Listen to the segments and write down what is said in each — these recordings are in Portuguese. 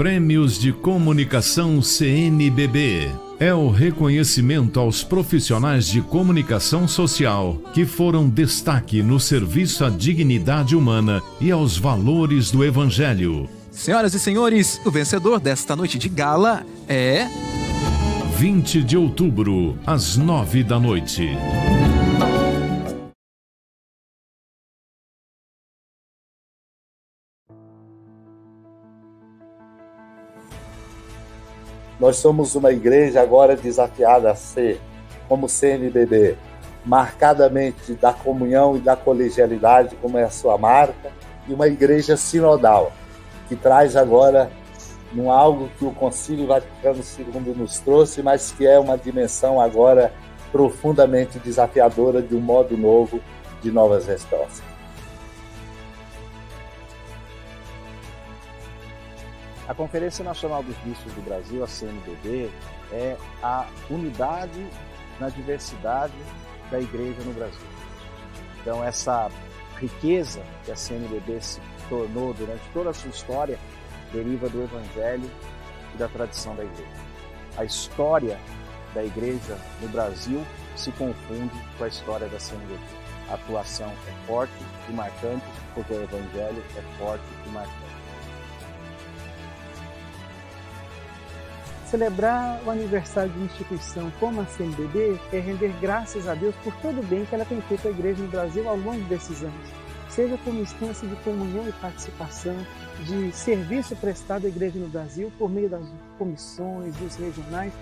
Prêmios de Comunicação CNBB. É o reconhecimento aos profissionais de comunicação social que foram destaque no serviço à dignidade humana e aos valores do Evangelho. Senhoras e senhores, o vencedor desta noite de gala é... 20 de outubro, às 9 da noite. Nós somos uma igreja agora desafiada a ser, como CNBB, marcadamente da comunhão e da colegialidade, como é a sua marca, e uma igreja sinodal, que traz agora algo que o Concílio Vaticano II nos trouxe, mas que é uma dimensão agora profundamente desafiadora de um modo novo de novas respostas. A Conferência Nacional dos Bispos do Brasil, a CNBB, é a unidade na diversidade da Igreja no Brasil. Então, essa riqueza que a CNBB se tornou durante toda a sua história deriva do Evangelho e da tradição da Igreja. A história da Igreja no Brasil se confunde com a história da CNBB. A atuação é forte e marcante, porque o Evangelho é forte e marcante. Celebrar o aniversário de uma instituição como a CNBB é render graças a Deus por todo o bem que ela tem feito à Igreja no Brasil ao longo desses anos. Seja como instância de comunhão e participação, de serviço prestado à Igreja no Brasil por meio das comissões, dos regionais,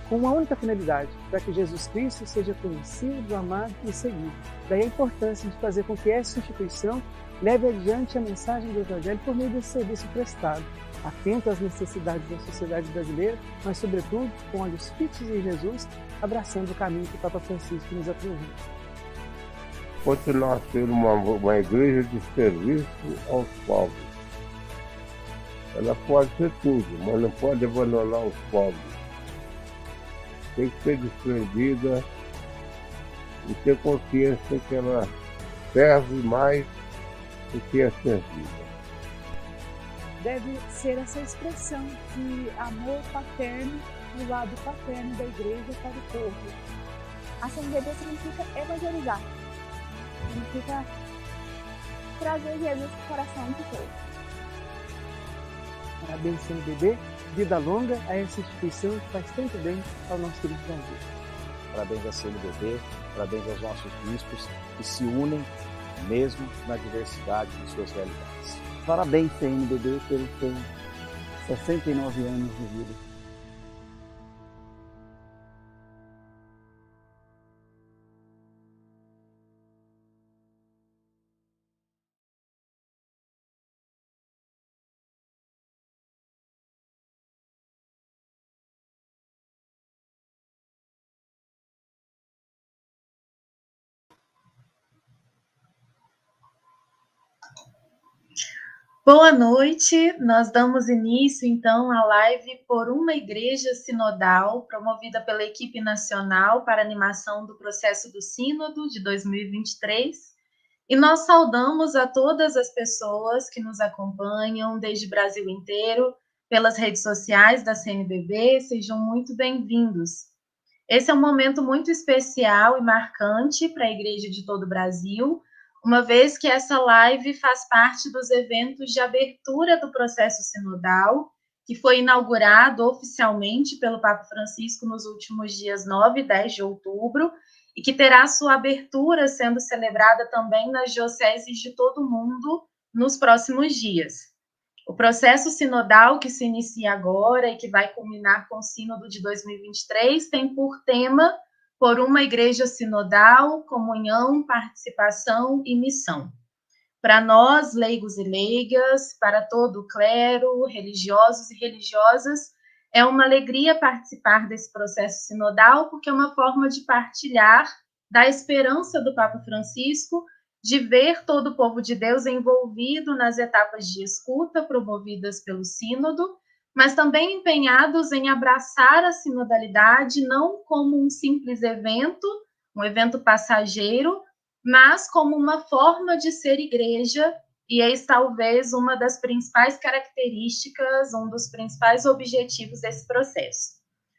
com uma única finalidade, para que Jesus Cristo seja conhecido, amado e seguido. Daí a importância de fazer com que essa instituição leve adiante a mensagem do Evangelho por meio desse serviço prestado, atento às necessidades da sociedade brasileira, mas, sobretudo, com olhos fixos em Jesus, abraçando o caminho que o Papa Francisco nos apresenta. Continuar sendo uma igreja de serviço aos pobres. Ela pode ser tudo, mas não pode abandonar os pobres. Tem que ser desprendida e ter consciência que ela serve mais do que é servida. Deve ser essa expressão de amor paterno do lado paterno da igreja para o povo. A CNBB significa evangelizar, significa trazer Jesus para o coração de todos. Parabéns, CNBB, vida longa a essa instituição que faz tanto bem ao nosso querido Brasil. Parabéns à CNBB, parabéns aos nossos bispos que se unem mesmo na diversidade de suas realidades. Parabéns, CNBB, pelos seus 69 anos de vida. Boa noite, nós damos início então à live Por uma Igreja Sinodal, promovida pela equipe nacional para animação do processo do Sínodo de 2023, e nós saudamos a todas as pessoas que nos acompanham desde o Brasil inteiro, pelas redes sociais da CNBB, sejam muito bem-vindos. Esse é um momento muito especial e marcante para a Igreja de todo o Brasil, uma vez que essa live faz parte dos eventos de abertura do processo sinodal, que foi inaugurado oficialmente pelo Papa Francisco nos últimos dias 9 e 10 de outubro, e que terá sua abertura sendo celebrada também nas dioceses de todo o mundo nos próximos dias. O processo sinodal, que se inicia agora e que vai culminar com o Sínodo de 2023, tem por tema Por uma Igreja Sinodal, Comunhão, Participação e Missão. Para nós, leigos e leigas, para todo o clero, religiosos e religiosas, é uma alegria participar desse processo sinodal, porque é uma forma de partilhar da esperança do Papa Francisco de ver todo o povo de Deus envolvido nas etapas de escuta promovidas pelo Sínodo, mas também empenhados em abraçar a sinodalidade não como um simples evento, um evento passageiro, mas como uma forma de ser igreja e eis talvez uma das principais características, um dos principais objetivos desse processo.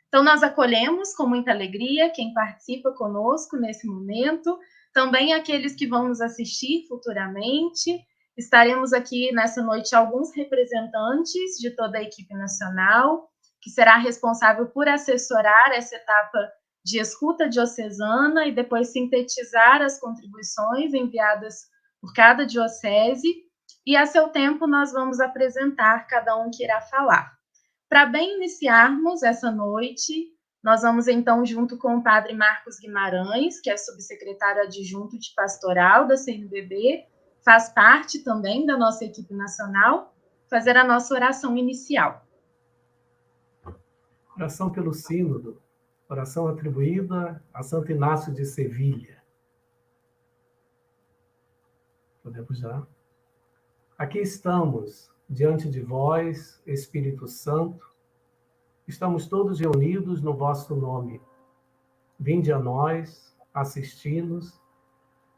Então, nós acolhemos com muita alegria quem participa conosco nesse momento, também aqueles que vão nos assistir futuramente. Estaremos aqui nessa noite alguns representantes de toda a equipe nacional, que será responsável por assessorar essa etapa de escuta diocesana e depois sintetizar as contribuições enviadas por cada diocese, e a seu tempo nós vamos apresentar cada um que irá falar. Para bem iniciarmos essa noite, nós vamos então, junto com o padre Marcos Guimarães, que é subsecretário adjunto de pastoral da CNBB, faz parte também da nossa equipe nacional, fazer a nossa oração inicial. Oração pelo Sínodo, oração atribuída a Santo Inácio de Sevilha. Podemos já? Aqui estamos, diante de vós, Espírito Santo, estamos todos reunidos no vosso nome. Vinde a nós, assisti-nos,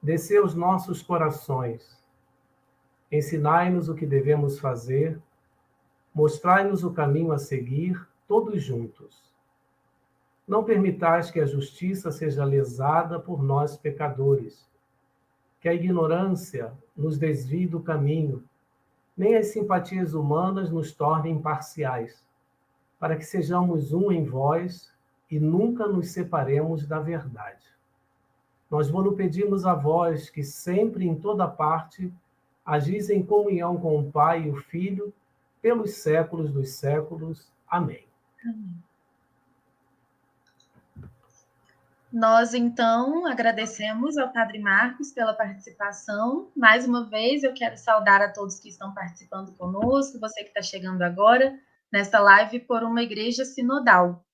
descei os nossos corações, ensinai-nos o que devemos fazer, mostrai-nos o caminho a seguir, todos juntos. Não permitais que a justiça seja lesada por nós pecadores, que a ignorância nos desvie do caminho, nem as simpatias humanas nos tornem imparciais, para que sejamos um em vós e nunca nos separemos da verdade. Nós vos pedimos a vós que sempre, em toda parte, agis em comunhão com o Pai e o Filho, pelos séculos dos séculos. Amém. Amém. Nós, então, agradecemos ao Padre Marcos pela participação. Mais uma vez, eu quero saudar a todos que estão participando conosco, você que está chegando agora, nesta live por uma igreja sinodal.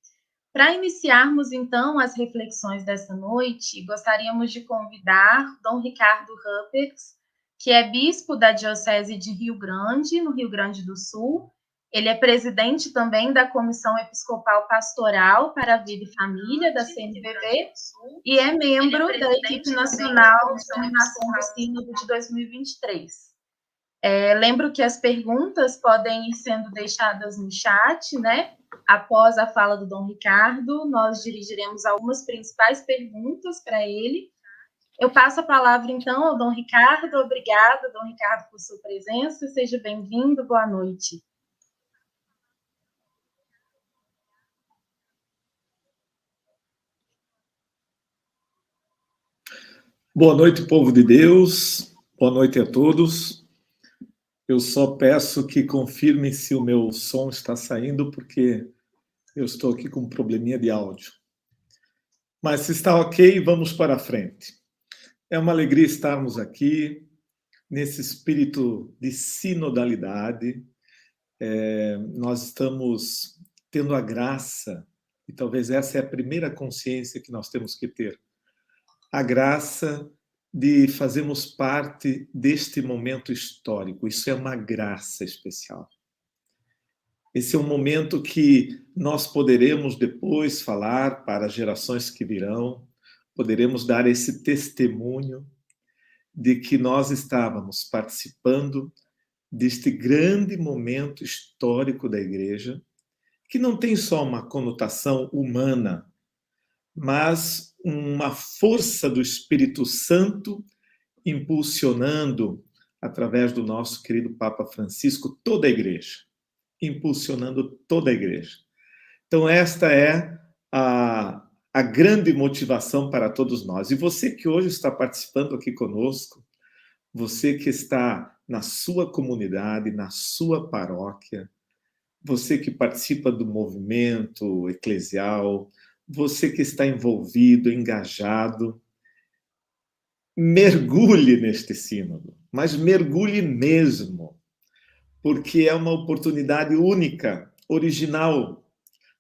Para iniciarmos, então, as reflexões dessa noite, gostaríamos de convidar Dom Ricardo Ruppertz, que é bispo da Diocese de Rio Grande, no Rio Grande do Sul. Ele é presidente também da Comissão Episcopal Pastoral para a Vida e Família, da CNBB, e é membro da equipe nacional de animação do Sínodo de 2023. Lembro que as perguntas podem ir sendo deixadas no chat, né? Após a fala do Dom Ricardo, nós dirigiremos algumas principais perguntas para ele. Eu passo a palavra, então, ao Dom Ricardo. Obrigada, Dom Ricardo, por sua presença. Seja bem-vindo. Boa noite. Boa noite, povo de Deus. Boa noite a todos. Eu só peço que confirmem se o meu som está saindo, porque eu estou aqui com um probleminha de áudio. Mas se está ok, vamos para a frente. É uma alegria estarmos aqui, nesse espírito de sinodalidade. Nós estamos tendo a graça, e talvez essa é a primeira consciência que nós temos que ter, a graça de fazermos parte deste momento histórico. Isso é uma graça especial. Esse é um momento que nós poderemos depois falar para as gerações que virão, poderemos dar esse testemunho de que nós estávamos participando deste grande momento histórico da Igreja, que não tem só uma conotação humana, mas uma força do Espírito Santo impulsionando, através do nosso querido Papa Francisco, toda a Igreja. Impulsionando toda a Igreja. Então, esta é a grande motivação para todos nós. E você que hoje está participando aqui conosco, você que está na sua comunidade, na sua paróquia, você que participa do movimento eclesial, você que está envolvido, engajado, mergulhe neste sínodo, mas mergulhe mesmo, porque é uma oportunidade única, original.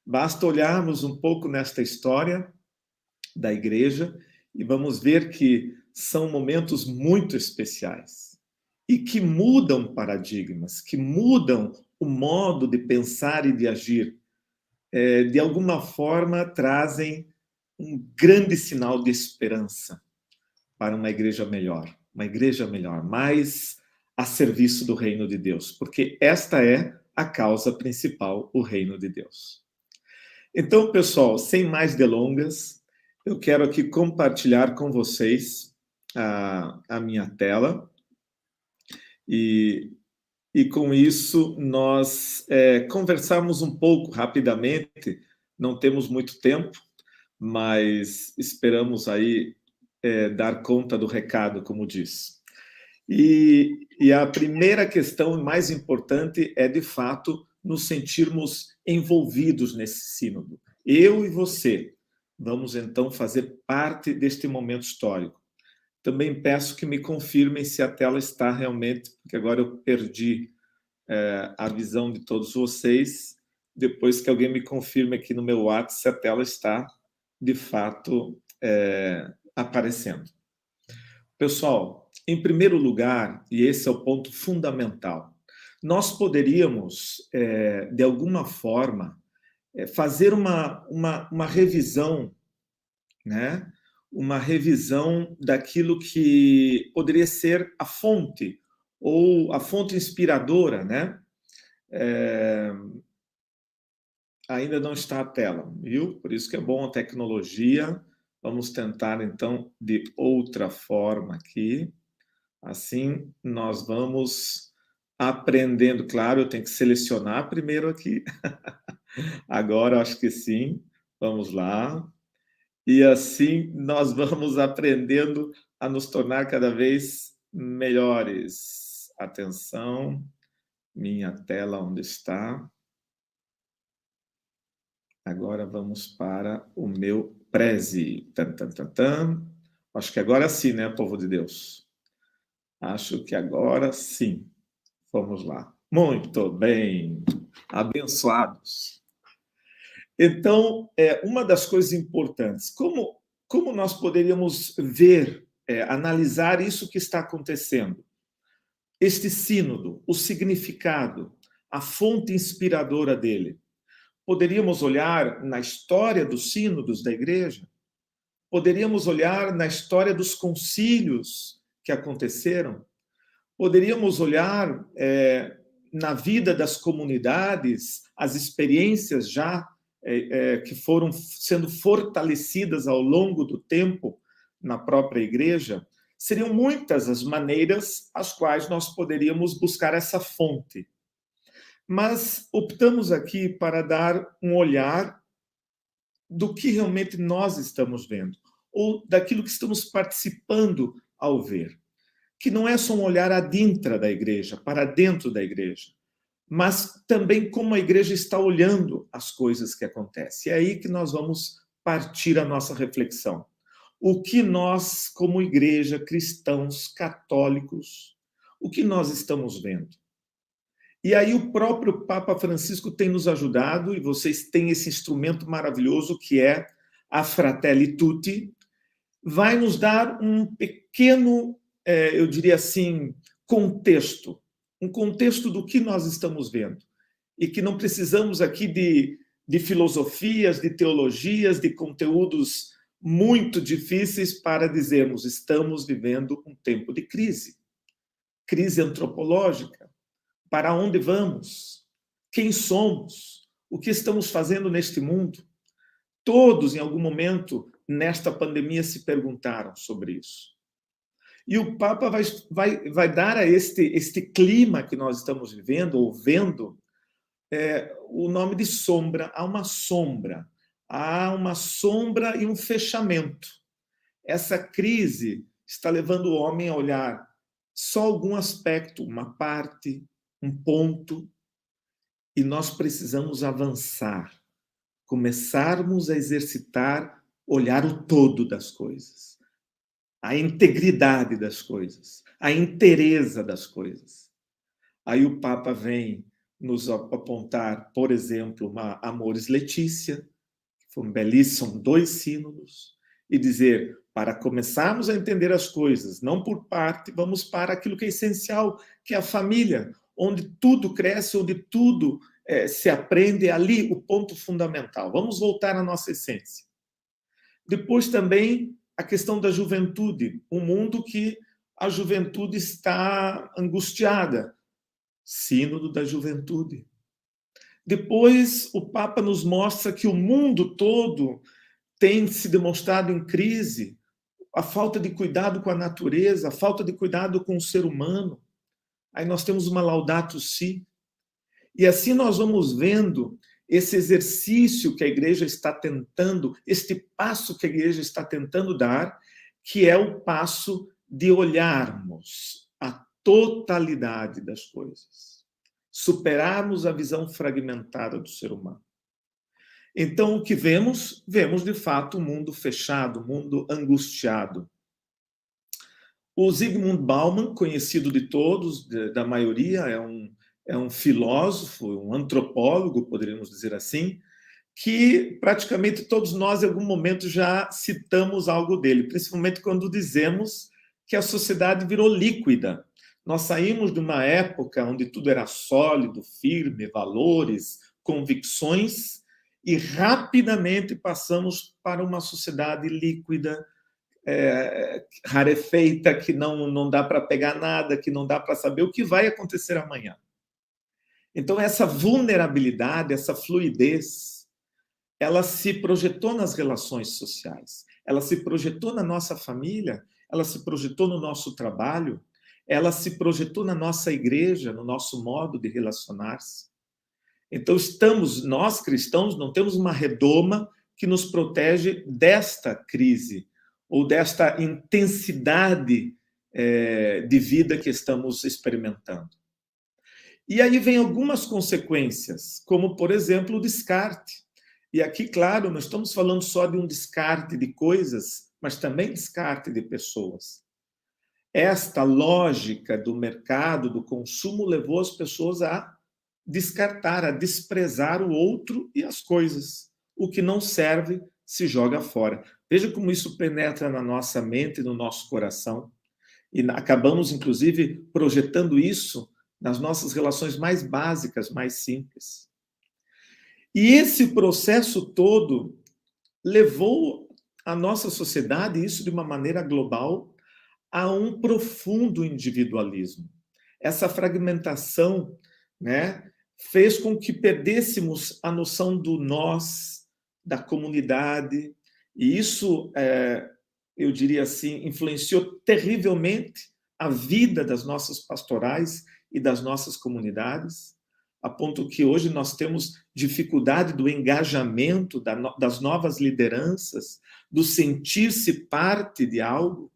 Basta olharmos um pouco nesta história da Igreja e vamos ver que são momentos muito especiais e que mudam paradigmas, que mudam o modo de pensar e de agir. De alguma forma, trazem um grande sinal de esperança para uma igreja melhor, mais a serviço do reino de Deus, porque esta é a causa principal, o reino de Deus. Então, pessoal, sem mais delongas, eu quero aqui compartilhar com vocês a minha tela e com isso nós conversarmos um pouco rapidamente, não temos muito tempo, mas esperamos aí dar conta do recado, como diz. E a primeira questão mais importante é, de fato, nos sentirmos envolvidos nesse sínodo. Eu e você vamos, então, fazer parte deste momento histórico. Também peço que me confirmem se a tela está realmente, porque agora eu perdi a visão de todos vocês, depois que alguém me confirme aqui no meu WhatsApp se a tela está, de fato, aparecendo. Pessoal, em primeiro lugar, e esse é o ponto fundamental, nós poderíamos, de alguma forma, fazer uma revisão, né? Uma revisão daquilo que poderia ser a fonte, ou a fonte inspiradora, né? Ainda não está a tela, viu? Por isso que é bom a tecnologia. Vamos tentar, então, de outra forma aqui. Assim, nós vamos aprendendo. Claro, eu tenho que selecionar primeiro aqui. Agora, acho que sim. Vamos lá. E assim, nós vamos aprendendo a nos tornar cada vez melhores. Atenção. Minha tela, onde está? Agora vamos para o meu Prezi. Acho que agora sim, né, povo de Deus? Acho que agora sim. Vamos lá. Muito bem. Abençoados. Então, uma das coisas importantes, como nós poderíamos ver, analisar isso que está acontecendo? Este sínodo, o significado, a fonte inspiradora dele. Poderíamos olhar na história dos sínodos da igreja? Poderíamos olhar na história dos concílios que aconteceram? Poderíamos olhar na vida das comunidades, as experiências já que foram sendo fortalecidas ao longo do tempo na própria igreja? Seriam muitas as maneiras às quais nós poderíamos buscar essa fonte. Mas optamos aqui para dar um olhar do que realmente nós estamos vendo, ou daquilo que estamos participando ao ver. Que não é só um olhar adintra da igreja, para dentro da igreja, mas também como a igreja está olhando as coisas que acontecem. É aí que nós vamos partir a nossa reflexão. O que nós, como igreja, cristãos, católicos, o que nós estamos vendo? E aí o próprio Papa Francisco tem nos ajudado, e vocês têm esse instrumento maravilhoso que é a Fratelli Tutti, vai nos dar um pequeno, eu diria assim, contexto, um contexto do que nós estamos vendo. E que não precisamos aqui de filosofias, de teologias, de conteúdos muito difíceis para dizermos estamos vivendo um tempo de crise. Crise antropológica. Para onde vamos? Quem somos? O que estamos fazendo neste mundo? Todos, em algum momento, nesta pandemia, se perguntaram sobre isso. E o Papa vai dar a este clima que nós estamos vivendo, ou vendo, o nome de sombra. Há uma sombra. Há uma sombra e um fechamento. Essa crise está levando o homem a olhar só algum aspecto, uma parte, um ponto, e nós precisamos avançar, começarmos a exercitar, olhar o todo das coisas, a integridade das coisas, a inteireza das coisas. Aí o Papa vem nos apontar, por exemplo, uma Amoris Laetitia, que foi belíssimo, 2 sínodos, e dizer, para começarmos a entender as coisas, não por parte, vamos para aquilo que é essencial, que é a família, onde tudo cresce, onde tudo se aprende, ali o ponto fundamental. Vamos voltar à nossa essência. Depois também a questão da juventude, um mundo que a juventude está angustiada. Sínodo da juventude. Depois, o Papa nos mostra que o mundo todo tem se demonstrado em crise, a falta de cuidado com a natureza, a falta de cuidado com o ser humano. Aí nós temos uma Laudato Si. E assim nós vamos vendo esse exercício que a igreja está tentando, este passo que a igreja está tentando dar, que é o passo de olharmos a totalidade das coisas, superarmos a visão fragmentada do ser humano. Então, o que vemos? Vemos, de fato, um mundo fechado, um mundo angustiado. O Zygmunt Bauman, conhecido de todos, da maioria, é um filósofo, um antropólogo, poderíamos dizer assim, que praticamente todos nós, em algum momento, já citamos algo dele, principalmente quando dizemos que a sociedade virou líquida. Nós saímos de uma época onde tudo era sólido, firme, valores, convicções, e rapidamente passamos para uma sociedade líquida, rarefeita, que não dá para pegar nada, que não dá para saber o que vai acontecer amanhã. Então, essa vulnerabilidade, essa fluidez, ela se projetou nas relações sociais, ela se projetou na nossa família, ela se projetou no nosso trabalho, ela se projetou na nossa igreja, no nosso modo de relacionar-se. Então, nós cristãos, não temos uma redoma que nos protege desta crise, ou desta intensidade de vida que estamos experimentando. E aí vem algumas consequências, como, por exemplo, o descarte. E aqui, claro, não estamos falando só de um descarte de coisas, mas também descarte de pessoas. Esta lógica do mercado, do consumo, levou as pessoas a descartar, a desprezar o outro e as coisas. O que não serve se joga fora. Veja como isso penetra na nossa mente e no nosso coração. E acabamos, inclusive, projetando isso nas nossas relações mais básicas, mais simples. E esse processo todo levou a nossa sociedade, isso de uma maneira global, a um profundo individualismo. Essa fragmentação, né, fez com que perdêssemos a noção do nós, da comunidade, e isso, eu diria assim, influenciou terrivelmente a vida das nossas pastorais e das nossas comunidades, a ponto que hoje nós temos dificuldade do engajamento das novas lideranças, do sentir-se parte de algo,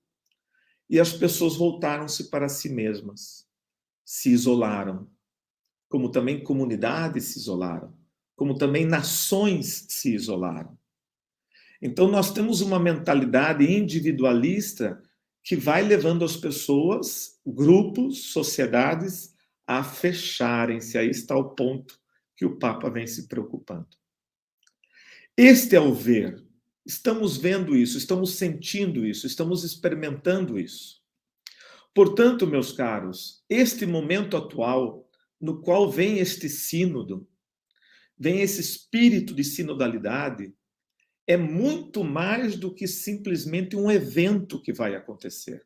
e as pessoas voltaram-se para si mesmas, se isolaram, como também comunidades se isolaram, como também nações se isolaram. Então, nós temos uma mentalidade individualista que vai levando as pessoas, grupos, sociedades, a fecharem-se. Aí está o ponto que o Papa vem se preocupando. Este é o ver. Estamos vendo isso, estamos sentindo isso, estamos experimentando isso. Portanto, meus caros, este momento atual, no qual vem este sínodo, vem esse espírito de sinodalidade, é muito mais do que simplesmente um evento que vai acontecer.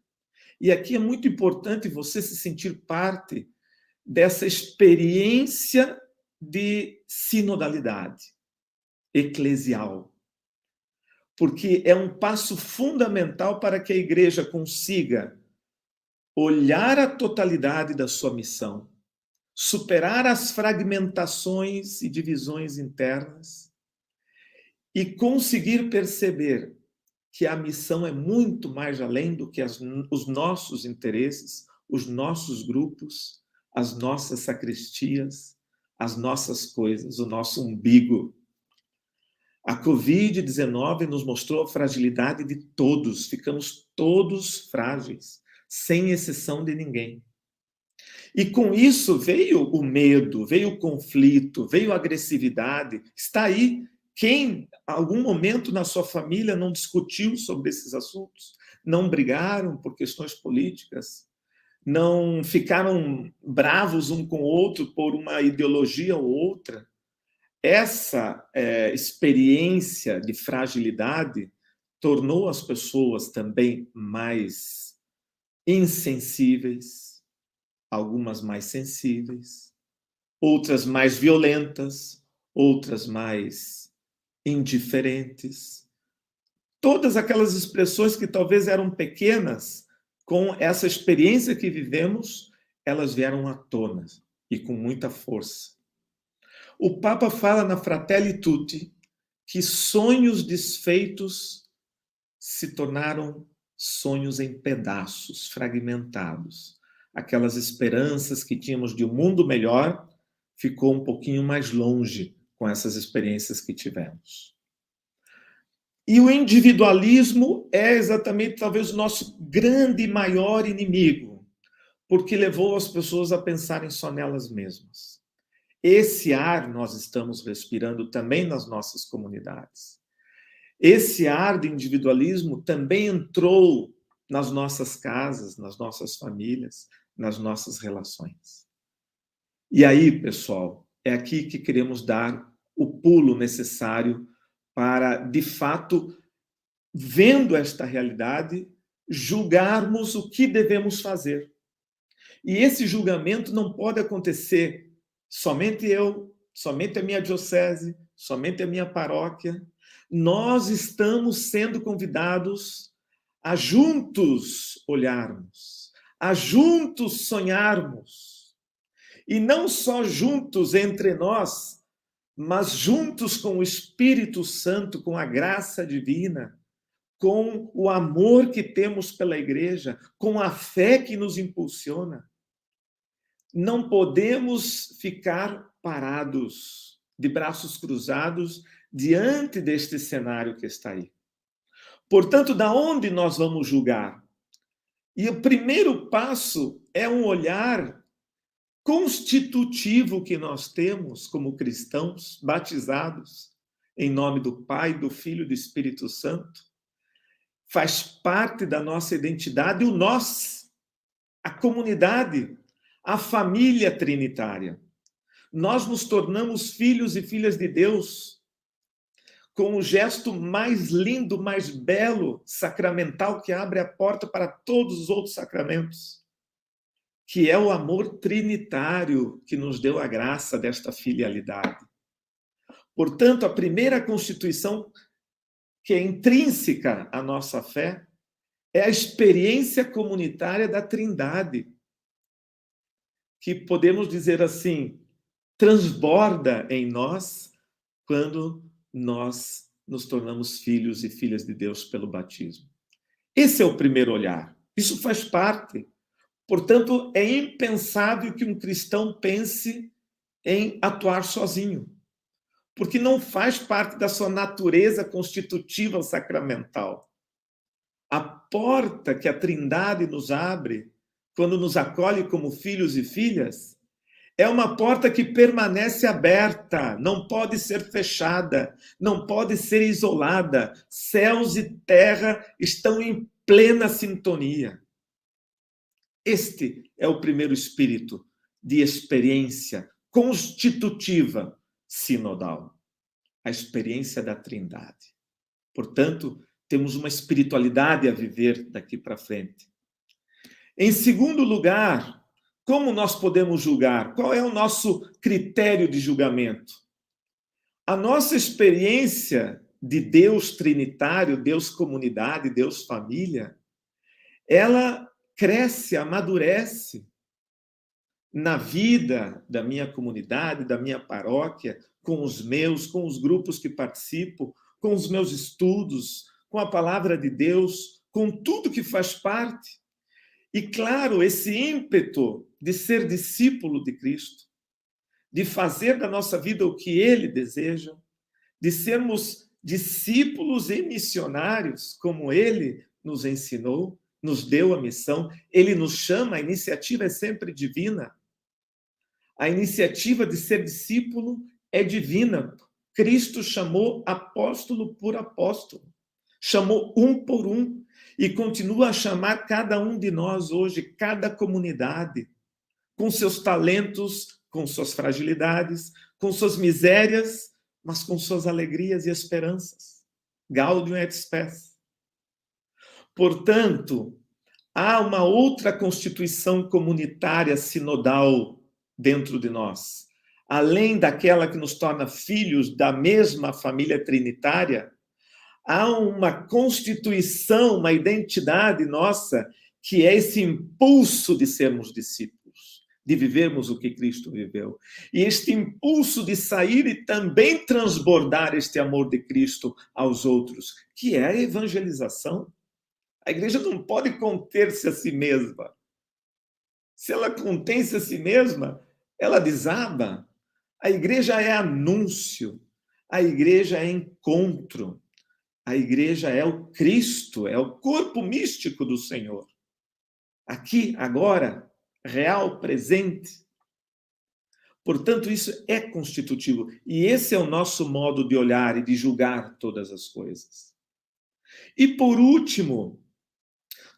E aqui é muito importante você se sentir parte dessa experiência de sinodalidade eclesial. Porque é um passo fundamental para que a igreja consiga olhar a totalidade da sua missão, superar as fragmentações e divisões internas e conseguir perceber que a missão é muito mais além do que os nossos interesses, os nossos grupos, as nossas sacristias, as nossas coisas, o nosso umbigo. A Covid-19 nos mostrou a fragilidade de todos, ficamos todos frágeis, sem exceção de ninguém. E com isso veio o medo, veio o conflito, veio a agressividade. Está aí. Quem, em algum momento na sua família, não discutiu sobre esses assuntos? Não brigaram por questões políticas? Não ficaram bravos um com o outro por uma ideologia ou outra? Essa experiência de fragilidade tornou as pessoas também mais insensíveis, algumas mais sensíveis, outras mais violentas, outras mais indiferentes. Todas aquelas expressões que talvez eram pequenas, com essa experiência que vivemos, elas vieram à tona e com muita força. O Papa fala na Fratelli Tutti que sonhos desfeitos se tornaram sonhos em pedaços, fragmentados. Aquelas esperanças que tínhamos de um mundo melhor ficou um pouquinho mais longe com essas experiências que tivemos. E o individualismo é exatamente talvez o nosso grande e maior inimigo, porque levou as pessoas a pensarem só nelas mesmas. Esse ar nós estamos respirando também nas nossas comunidades. Esse ar do individualismo também entrou nas nossas casas, nas nossas famílias, nas nossas relações. E aí, pessoal, é aqui que queremos dar o pulo necessário para, de fato, vendo esta realidade, julgarmos o que devemos fazer. E esse julgamento não pode acontecer somente eu, somente a minha diocese, somente a minha paróquia. Nós estamos sendo convidados a juntos olharmos, a juntos sonharmos. E não só juntos entre nós, mas juntos com o Espírito Santo, com a graça divina, com o amor que temos pela igreja, com a fé que nos impulsiona. Não podemos ficar parados, de braços cruzados, diante deste cenário que está aí. Portanto, da onde nós vamos julgar? E o primeiro passo é um olhar constitutivo que nós temos como cristãos batizados em nome do Pai, do Filho e do Espírito Santo. Faz parte da nossa identidade o nós, a comunidade, a família trinitária. Nós nos tornamos filhos e filhas de Deus com o gesto mais lindo, mais belo, sacramental, que abre a porta para todos os outros sacramentos, que é o amor trinitário que nos deu a graça desta filialidade. Portanto, a primeira constituição que é intrínseca à nossa fé é a experiência comunitária da Trindade, que podemos dizer assim, transborda em nós quando nós nos tornamos filhos e filhas de Deus pelo batismo. Esse é o primeiro olhar. Isso faz parte. Portanto, é impensável que um cristão pense em atuar sozinho, porque não faz parte da sua natureza constitutiva sacramental. A porta que a Trindade nos abre, quando nos acolhe como filhos e filhas, é uma porta que permanece aberta, não pode ser fechada, não pode ser isolada. Céus e terra estão em plena sintonia. Este é o primeiro espírito de experiência constitutiva sinodal, a experiência da Trindade. Portanto, temos uma espiritualidade a viver daqui para frente. Em segundo lugar, como nós podemos julgar? Qual é o nosso critério de julgamento? A nossa experiência de Deus trinitário, Deus comunidade, Deus família, ela cresce, amadurece na vida da minha comunidade, da minha paróquia, com os grupos que participo, com os meus estudos, com a palavra de Deus, com tudo que faz parte. E, claro, esse ímpeto de ser discípulo de Cristo, de fazer da nossa vida o que Ele deseja, de sermos discípulos e missionários, como Ele nos ensinou, nos deu a missão, Ele nos chama, a iniciativa é sempre divina. A iniciativa de ser discípulo é divina. Cristo chamou apóstolo por apóstolo, chamou um por um, e continua a chamar cada um de nós hoje, cada comunidade, com seus talentos, com suas fragilidades, com suas misérias, mas com suas alegrias e esperanças. Gaudium et spes. Portanto, há uma outra constituição comunitária sinodal dentro de nós. Além daquela que nos torna filhos da mesma família trinitária, há uma constituição, uma identidade nossa, que é esse impulso de sermos discípulos, de vivermos o que Cristo viveu. E este impulso de sair e também transbordar este amor de Cristo aos outros, que é a evangelização. A igreja não pode conter-se a si mesma. Se ela contém-se a si mesma, ela desaba. A igreja é anúncio, a igreja é encontro, a igreja é o Cristo, é o corpo místico do Senhor. Aqui, agora, real, presente. Portanto, isso é constitutivo. E esse é o nosso modo de olhar e de julgar todas as coisas. E, por último,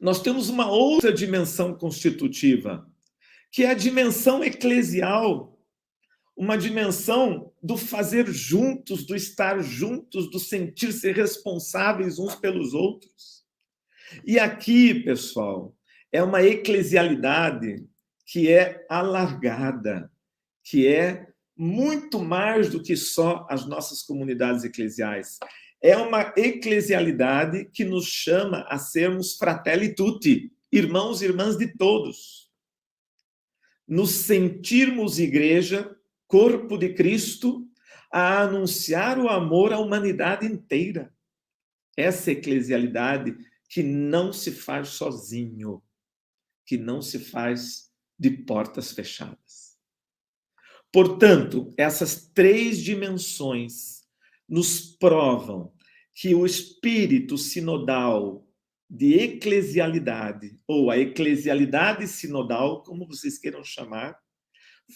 nós temos uma outra dimensão constitutiva, que é a dimensão eclesial, uma dimensão do fazer juntos, do estar juntos, do sentir-se responsáveis uns pelos outros. E aqui, pessoal, é uma eclesialidade que é alargada, que é muito mais do que só as nossas comunidades eclesiais. É uma eclesialidade que nos chama a sermos fratelli tutti, irmãos e irmãs de todos. Nos sentirmos igreja, corpo de Cristo, a anunciar o amor à humanidade inteira. Essa eclesialidade que não se faz sozinho, que não se faz de portas fechadas. Portanto, essas três dimensões nos provam que o espírito sinodal de eclesialidade, ou a eclesialidade sinodal, como vocês queiram chamar,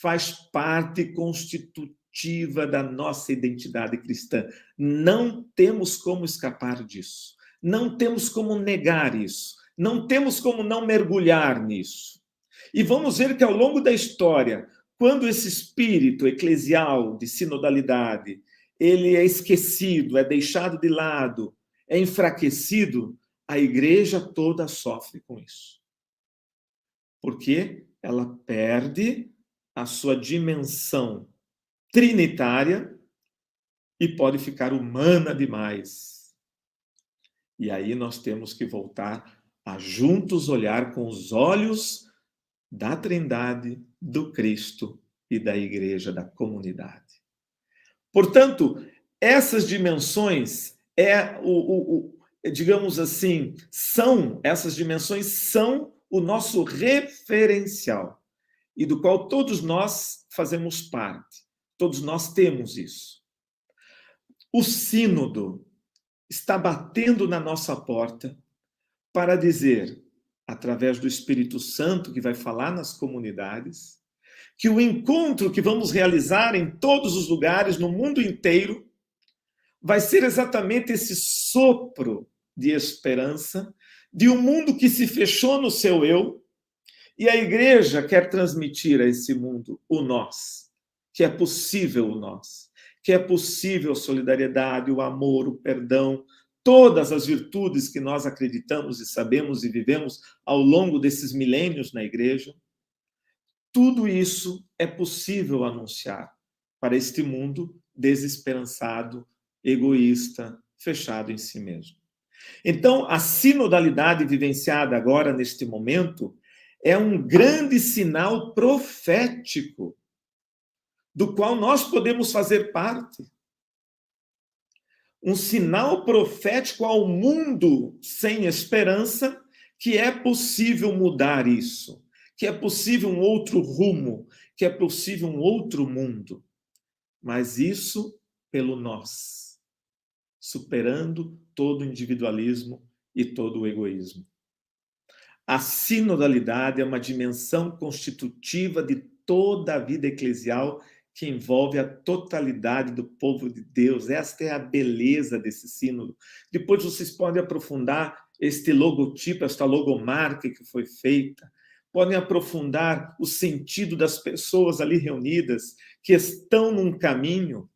faz parte constitutiva da nossa identidade cristã. Não temos como escapar disso. Não temos como negar isso. Não temos como não mergulhar nisso. E vamos ver que ao longo da história, quando esse espírito eclesial de sinodalidade, ele é esquecido, é deixado de lado, é enfraquecido, a igreja toda sofre com isso. Porque ela perde a sua dimensão trinitária e pode ficar humana demais. E aí nós temos que voltar a juntos olhar com os olhos da Trindade, do Cristo e da igreja, da comunidade. Portanto, essas dimensões digamos assim, essas dimensões são o nosso referencial e do qual todos nós fazemos parte. Todos nós temos isso. O sínodo está batendo na nossa porta para dizer, através do Espírito Santo, que vai falar nas comunidades, que o encontro que vamos realizar em todos os lugares, no mundo inteiro, vai ser exatamente esse sopro de esperança de um mundo que se fechou no seu eu, e a igreja quer transmitir a esse mundo o nós, que é possível o nós, que é possível a solidariedade, o amor, o perdão, todas as virtudes que nós acreditamos e sabemos e vivemos ao longo desses milênios na igreja. Tudo isso é possível anunciar para este mundo desesperançado, egoísta, fechado em si mesmo. Então, a sinodalidade vivenciada agora, neste momento, é um grande sinal profético do qual nós podemos fazer parte. Um sinal profético ao mundo sem esperança que é possível mudar isso, que é possível um outro rumo, que é possível um outro mundo. Mas isso pelo nós, superando todo o individualismo e todo o egoísmo. A sinodalidade é uma dimensão constitutiva de toda a vida eclesial que envolve a totalidade do povo de Deus. Esta é a beleza desse sínodo. Depois vocês podem aprofundar este logotipo, esta logomarca que foi feita. Podem aprofundar o sentido das pessoas ali reunidas, que estão num caminho,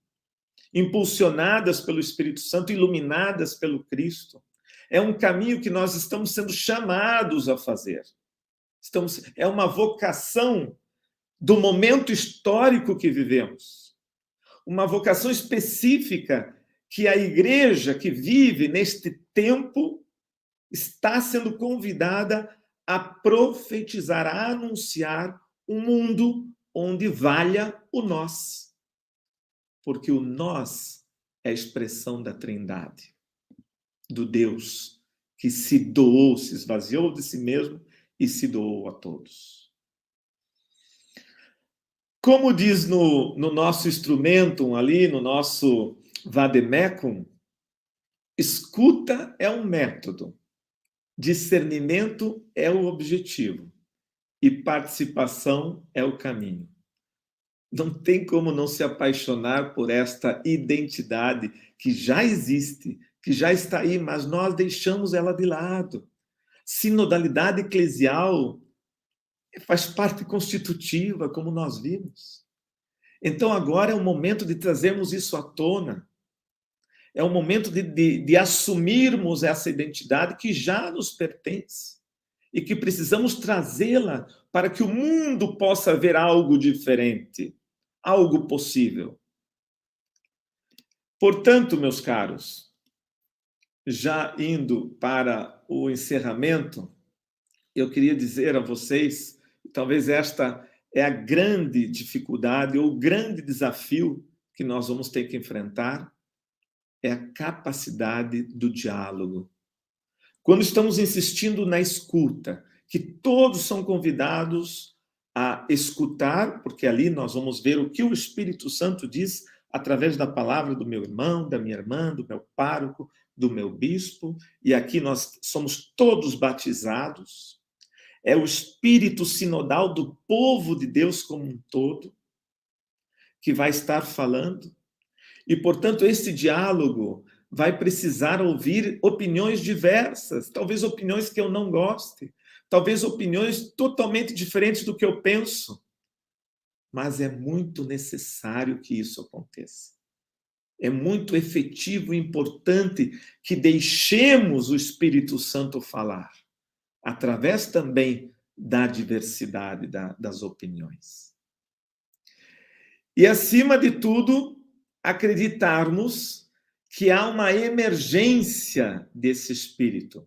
impulsionadas pelo Espírito Santo, iluminadas pelo Cristo. É um caminho que nós estamos sendo chamados a fazer. É uma vocação do momento histórico que vivemos. Uma vocação específica que a igreja que vive neste tempo está sendo convidada a profetizar, a anunciar um mundo onde valha o nós. Porque o nós é a expressão da Trindade, do Deus que se doou, se esvaziou de si mesmo e se doou a todos. Como diz no nosso instrumentum ali, no nosso vademecum, escuta é um método, discernimento é o objetivo e participação é o caminho. Não tem como não se apaixonar por esta identidade que já existe, que já está aí, mas nós deixamos ela de lado. Sinodalidade eclesial faz parte constitutiva, como nós vimos. Então agora é o momento de trazermos isso à tona. É o momento de assumirmos essa identidade que já nos pertence e que precisamos trazê-la para que o mundo possa ver algo diferente, algo possível. Portanto, meus caros, já indo para o encerramento, eu queria dizer a vocês, talvez esta é a grande dificuldade ou o grande desafio que nós vamos ter que enfrentar, é a capacidade do diálogo. Quando estamos insistindo na escuta, que todos são convidados a escutar, porque ali nós vamos ver o que o Espírito Santo diz através da palavra do meu irmão, da minha irmã, do meu pároco, do meu bispo, e aqui nós somos todos batizados. É o espírito sinodal do povo de Deus como um todo que vai estar falando. E, portanto, esse diálogo vai precisar ouvir opiniões diversas, talvez opiniões que eu não goste, talvez opiniões totalmente diferentes do que eu penso. Mas é muito necessário que isso aconteça. É muito efetivo e importante que deixemos o Espírito Santo falar, através também da diversidade das opiniões. E, acima de tudo, acreditarmos que há uma emergência desse espírito.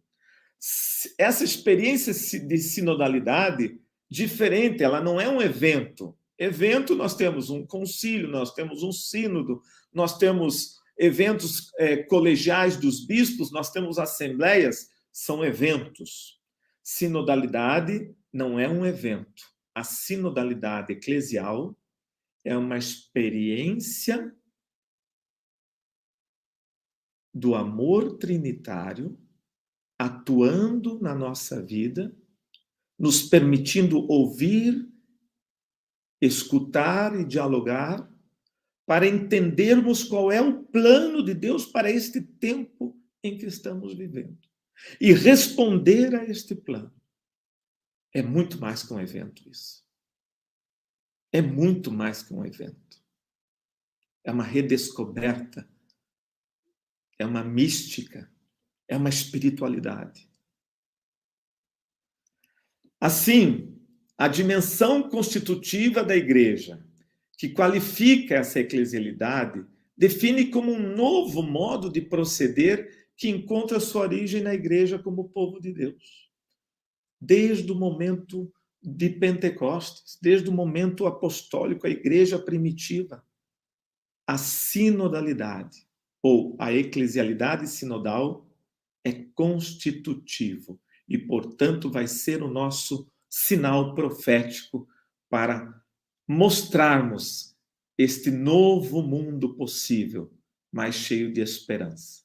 Essa experiência de sinodalidade diferente, ela não é um evento. Evento, nós temos um concílio, nós temos um sínodo, nós temos eventos colegiais dos bispos, nós temos assembleias, são eventos. Sinodalidade não é um evento. A sinodalidade eclesial é uma experiência do amor trinitário atuando na nossa vida, nos permitindo ouvir, escutar e dialogar para entendermos qual é o plano de Deus para este tempo em que estamos vivendo. E responder a este plano. É muito mais que um evento isso. É muito mais que um evento. É uma redescoberta. É uma mística. É uma espiritualidade. Assim, a dimensão constitutiva da igreja, que qualifica essa eclesialidade, define como um novo modo de proceder que encontra sua origem na igreja como povo de Deus. Desde o momento de Pentecostes, desde o momento apostólico, a igreja primitiva, a sinodalidade, ou a eclesialidade sinodal, é constitutivo e, portanto, vai ser o nosso sinal profético para mostrarmos este novo mundo possível, mais cheio de esperança.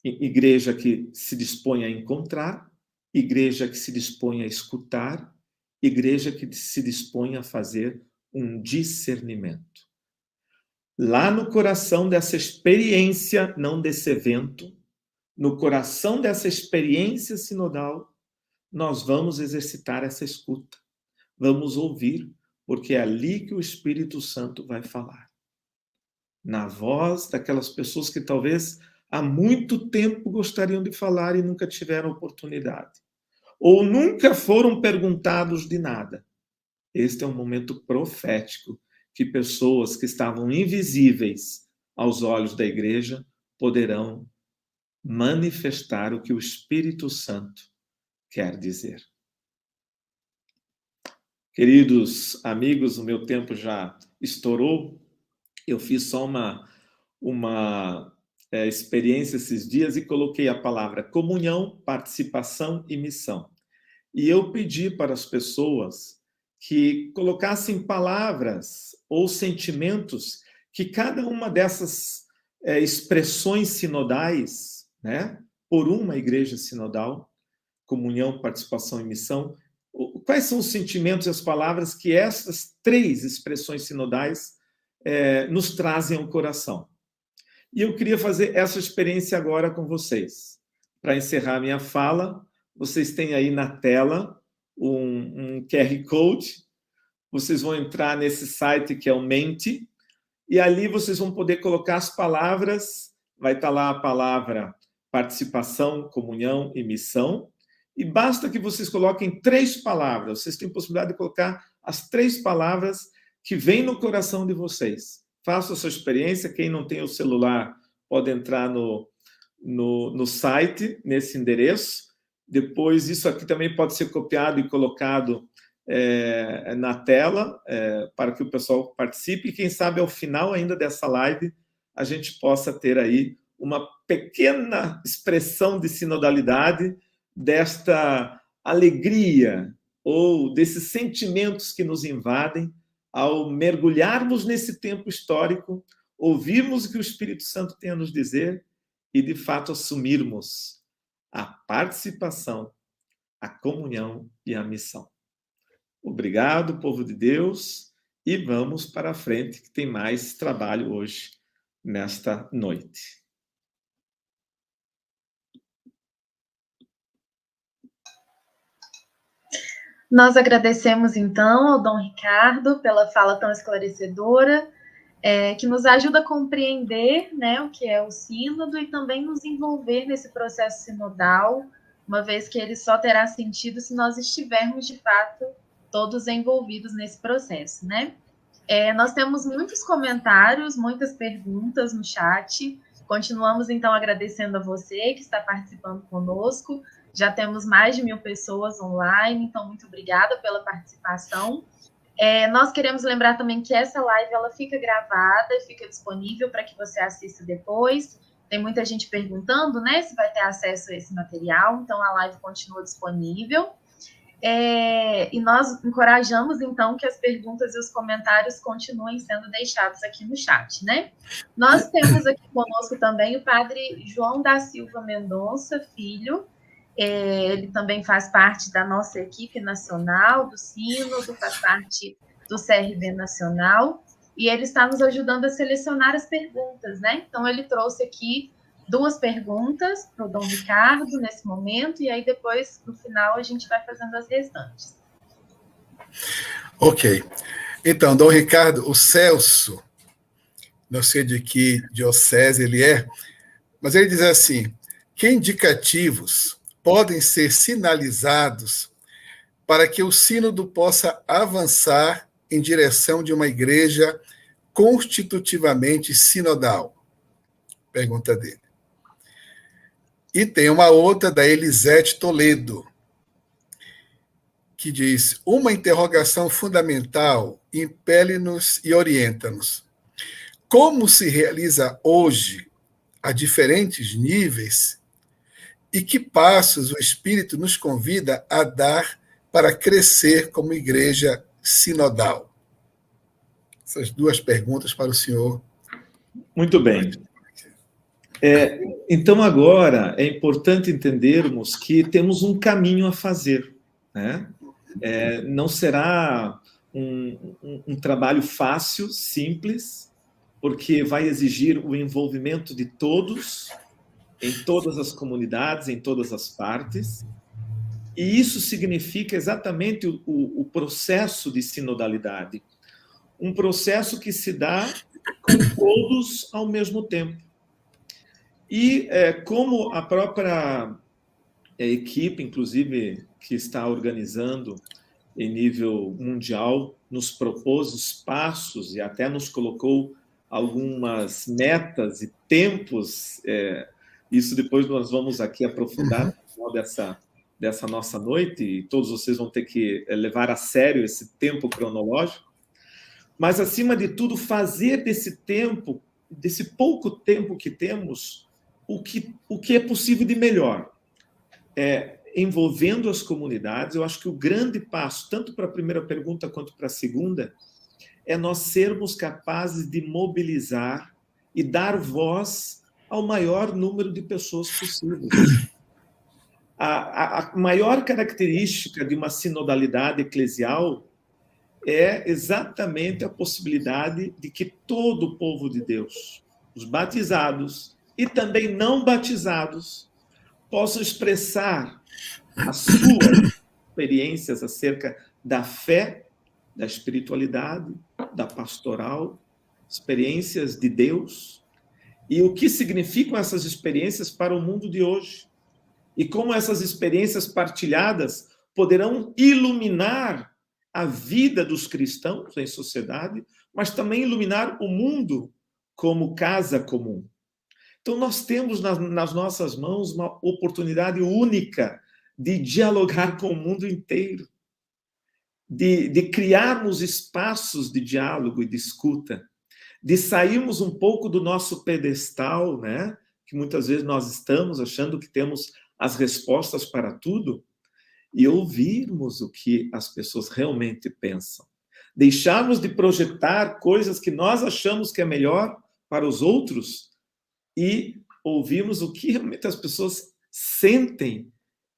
Igreja que se dispõe a encontrar, igreja que se dispõe a escutar, igreja que se dispõe a fazer um discernimento. Lá no coração dessa experiência, não desse evento, no coração dessa experiência sinodal, nós vamos exercitar essa escuta. Vamos ouvir, porque é ali que o Espírito Santo vai falar. Na voz daquelas pessoas que talvez há muito tempo gostariam de falar e nunca tiveram oportunidade. Ou nunca foram perguntados de nada. Este é um momento profético que pessoas que estavam invisíveis aos olhos da igreja poderão manifestar o que o Espírito Santo quer dizer. Queridos amigos, o meu tempo já estourou. Eu fiz só uma experiência esses dias e coloquei a palavra comunhão, participação e missão. E eu pedi para as pessoas que colocassem palavras ou sentimentos que cada uma dessas expressões sinodais, né, por uma igreja sinodal, comunhão, participação e missão, quais são os sentimentos e as palavras que essas 3 expressões sinodais nos trazem ao coração. E eu queria fazer essa experiência agora com vocês. Para encerrar minha fala, vocês têm aí na tela um QR Code. Vocês vão entrar nesse site que é o Menti, e ali vocês vão poder colocar as palavras. Vai estar lá a palavra participação, comunhão e missão. E basta que vocês coloquem 3 palavras. Vocês têm possibilidade de colocar as 3 palavras que vêm no coração de vocês. Faça a sua experiência. Quem não tem o celular pode entrar no site, nesse endereço. Depois, isso aqui também pode ser copiado e colocado na tela para que o pessoal participe. E quem sabe, ao final ainda dessa live, a gente possa ter aí uma pequena expressão de sinodalidade desta alegria ou desses sentimentos que nos invadem ao mergulharmos nesse tempo histórico, ouvirmos o que o Espírito Santo tem a nos dizer e, de fato, assumirmos a participação, a comunhão e a missão. Obrigado, povo de Deus, e vamos para a frente, que tem mais trabalho hoje, nesta noite. Nós agradecemos, então, ao Dom Ricardo pela fala tão esclarecedora, que nos ajuda a compreender, né, o que é o sínodo e também nos envolver nesse processo sinodal, uma vez que ele só terá sentido se nós estivermos, de fato, todos envolvidos nesse processo, né? Nós temos muitos comentários, muitas perguntas no chat. Continuamos, então, agradecendo a você que está participando conosco. Já temos mais de 1000 pessoas online, então muito obrigada pela participação. Nós queremos lembrar também que essa live ela fica gravada e fica disponível para que você assista depois. Tem muita gente perguntando, né, se vai ter acesso a esse material, então a live continua disponível. E nós encorajamos, então, que as perguntas e os comentários continuem sendo deixados aqui no chat, né? Nós temos aqui conosco também o padre João da Silva Mendonça, filho. Ele também faz parte da nossa equipe nacional, do Sínodo, faz parte do CRB Nacional, e ele está nos ajudando a selecionar as perguntas, né? Então, ele trouxe aqui 2 perguntas para o Dom Ricardo nesse momento, e aí depois, no final, a gente vai fazendo as restantes. Ok. Então, Dom Ricardo, o Celso, não sei de que diocese ele é, mas ele diz assim: que indicativos podem ser sinalizados para que o sínodo possa avançar em direção de uma igreja constitutivamente sinodal? Pergunta dele. E tem uma outra da Elisete Toledo, que diz: uma interrogação fundamental impele-nos e orienta-nos. Como se realiza hoje, a diferentes níveis, e que passos o Espírito nos convida a dar para crescer como igreja sinodal? Essas 2 perguntas para o senhor. Muito bem. Então, agora, é importante entendermos que temos um caminho a fazer, né? Não será um trabalho fácil, simples, porque vai exigir o envolvimento de todos, em todas as comunidades, em todas as partes, e isso significa exatamente o processo de sinodalidade, um processo que se dá com todos ao mesmo tempo. E como a própria equipe, inclusive, que está organizando em nível mundial, nos propôs os passos e até nos colocou algumas metas e tempos. Isso depois nós vamos aqui aprofundar no final dessa nossa noite, e todos vocês vão ter que levar a sério esse tempo cronológico. Mas, acima de tudo, fazer desse tempo, desse pouco tempo que temos, o que é possível de melhor. Envolvendo as comunidades. Eu acho que o grande passo, tanto para a primeira pergunta quanto para a segunda, é nós sermos capazes de mobilizar e dar voz ao maior número de pessoas possível. A maior característica de uma sinodalidade eclesial é exatamente a possibilidade de que todo o povo de Deus, os batizados e também não batizados, possam expressar as suas experiências acerca da fé, da espiritualidade, da pastoral, experiências de Deus, e o que significam essas experiências para o mundo de hoje. E como essas experiências partilhadas poderão iluminar a vida dos cristãos em sociedade, mas também iluminar o mundo como casa comum. Então, nós temos nas nossas mãos uma oportunidade única de dialogar com o mundo inteiro, de criarmos espaços de diálogo e de escuta, de sairmos um pouco do nosso pedestal, né? Que muitas vezes nós estamos achando que temos as respostas para tudo, e ouvirmos o que as pessoas realmente pensam. Deixarmos de projetar coisas que nós achamos que é melhor para os outros e ouvirmos o que realmente as pessoas sentem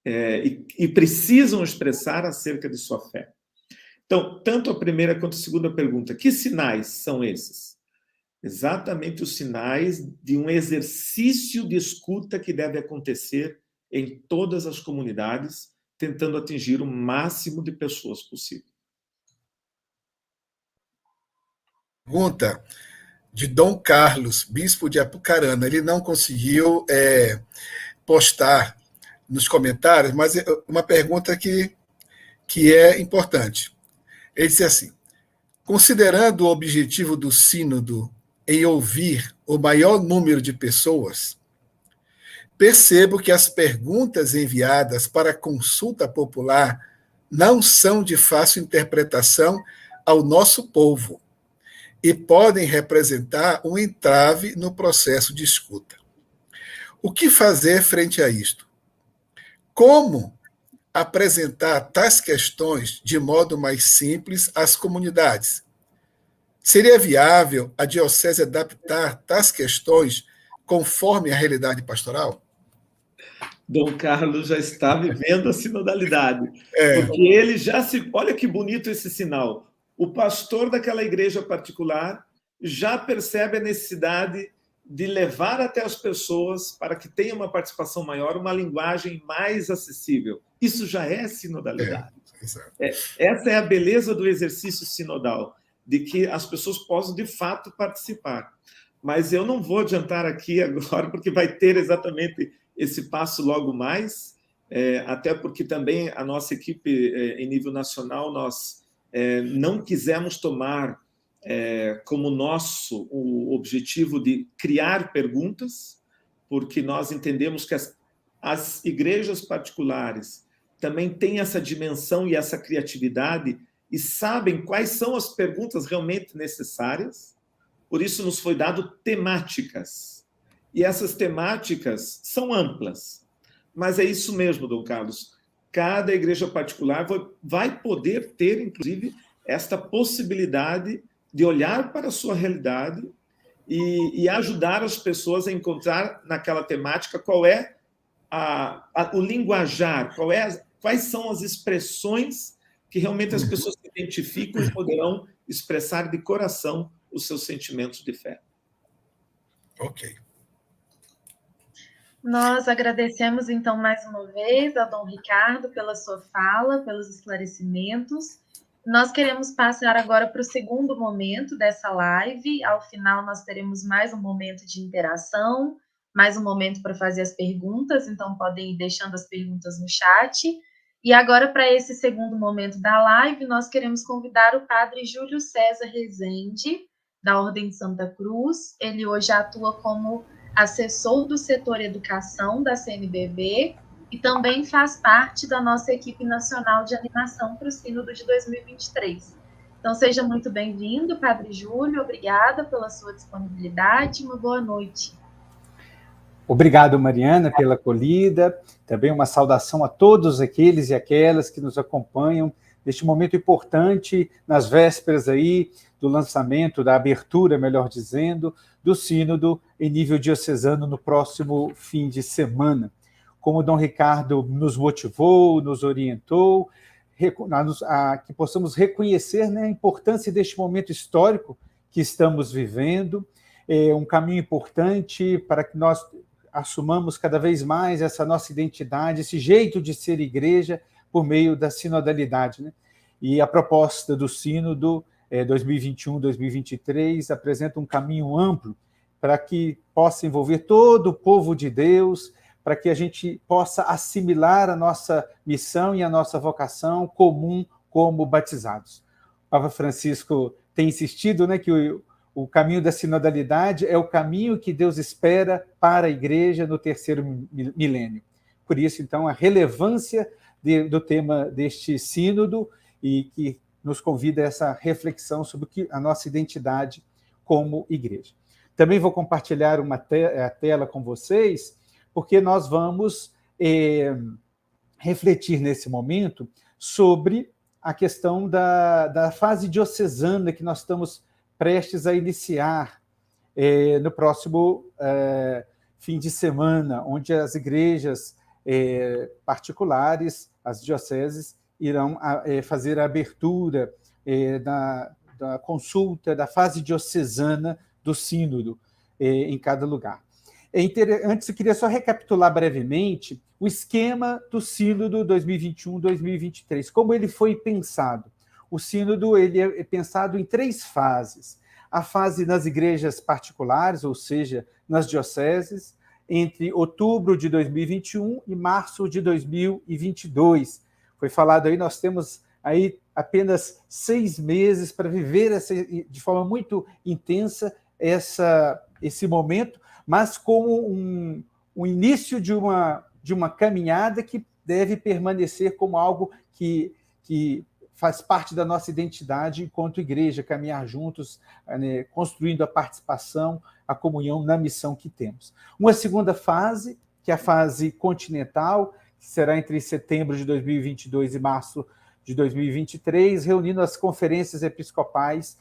e precisam expressar acerca de sua fé. Então, tanto a primeira quanto a segunda pergunta, que sinais são esses? Exatamente os sinais de um exercício de escuta que deve acontecer em todas as comunidades, tentando atingir o máximo de pessoas possível. Pergunta de Dom Carlos, bispo de Apucarana. Ele não conseguiu postar nos comentários, mas uma pergunta que é importante. Ele disse assim: considerando o objetivo do sínodo em ouvir o maior número de pessoas, percebo que as perguntas enviadas para consulta popular não são de fácil interpretação ao nosso povo e podem representar um entrave no processo de escuta. O que fazer frente a isto? Como apresentar tais questões de modo mais simples às comunidades? Seria viável a diocese adaptar tais questões conforme a realidade pastoral? Dom Carlos já está vivendo a sinodalidade, porque ele já se... Olha que bonito esse sinal. O pastor daquela igreja particular já percebe a necessidade de levar até as pessoas, para que tenha uma participação maior, uma linguagem mais acessível. Isso já é sinodalidade. Essa é a beleza do exercício sinodal, de que as pessoas possam, de fato, participar. Mas eu não vou adiantar aqui agora, porque vai ter exatamente esse passo logo mais, até porque também a nossa equipe, em nível nacional, nós não quisemos tomar como nosso o objetivo de criar perguntas, porque nós entendemos que as igrejas particulares também têm essa dimensão e essa criatividade e sabem quais são as perguntas realmente necessárias. Por isso nos foi dado temáticas. E essas temáticas são amplas. Mas é isso mesmo, Dom Carlos. Cada igreja particular vai poder ter, inclusive, esta possibilidade de olhar para a sua realidade e ajudar as pessoas a encontrar naquela temática qual é o linguajar, quais são as expressões que realmente as pessoas se identificam e poderão expressar de coração os seus sentimentos de fé. Ok. Nós agradecemos, então, mais uma vez a Dom Ricardo pela sua fala, pelos esclarecimentos. Nós queremos passar agora para o segundo momento dessa live. Ao final, nós teremos mais um momento de interação, mais um momento para fazer as perguntas, então podem ir deixando as perguntas no chat. E agora, para esse segundo momento da live, nós queremos convidar o padre Júlio César Rezende, da Ordem de Santa Cruz. Ele hoje atua como assessor do setor educação da CNBB e também faz parte da nossa equipe nacional de animação para o Sínodo de 2023. Então, seja muito bem-vindo, Padre Júlio. Obrigada pela sua disponibilidade. Uma boa noite. Obrigado, Mariana, pela acolhida. Também uma saudação a todos aqueles e aquelas que nos acompanham neste momento importante, nas vésperas aí do lançamento, da abertura, melhor dizendo, do Sínodo em nível diocesano no próximo fim de semana. Como o Dom Ricardo nos motivou, nos orientou, que possamos reconhecer, né, a importância deste momento histórico que estamos vivendo, um caminho importante para que nós assumamos cada vez mais essa nossa identidade, esse jeito de ser igreja por meio da sinodalidade, né? E a proposta do Sínodo 2021-2023 apresenta um caminho amplo para que possa envolver todo o povo de Deus, para que a gente possa assimilar a nossa missão e a nossa vocação comum como batizados. O Papa Francisco tem insistido, né, que o caminho da sinodalidade é o caminho que Deus espera para a Igreja no terceiro milênio. Por isso, então, a relevância do tema deste sínodo e que nos convida a essa reflexão sobre a nossa identidade como Igreja. Também vou compartilhar a tela com vocês, porque nós vamos refletir nesse momento sobre a questão da fase diocesana que nós estamos prestes a iniciar no próximo fim de semana, onde as igrejas particulares, as dioceses, irão fazer a abertura da consulta, da fase diocesana do sínodo em cada lugar. Antes, eu queria só recapitular brevemente o esquema do sínodo 2021-2023, como ele foi pensado. O sínodo ele é pensado em 3 fases. A fase nas igrejas particulares, ou seja, nas dioceses, entre outubro de 2021 e março de 2022. Foi falado aí, nós temos aí apenas 6 meses para viver de forma muito intensa esse momento, mas como um início de uma caminhada que deve permanecer como algo que faz parte da nossa identidade enquanto igreja, caminhar juntos, né, construindo a participação, a comunhão na missão que temos. Uma segunda fase, que é a fase continental, que será entre setembro de 2022 e março de 2023, reunindo as conferências episcopais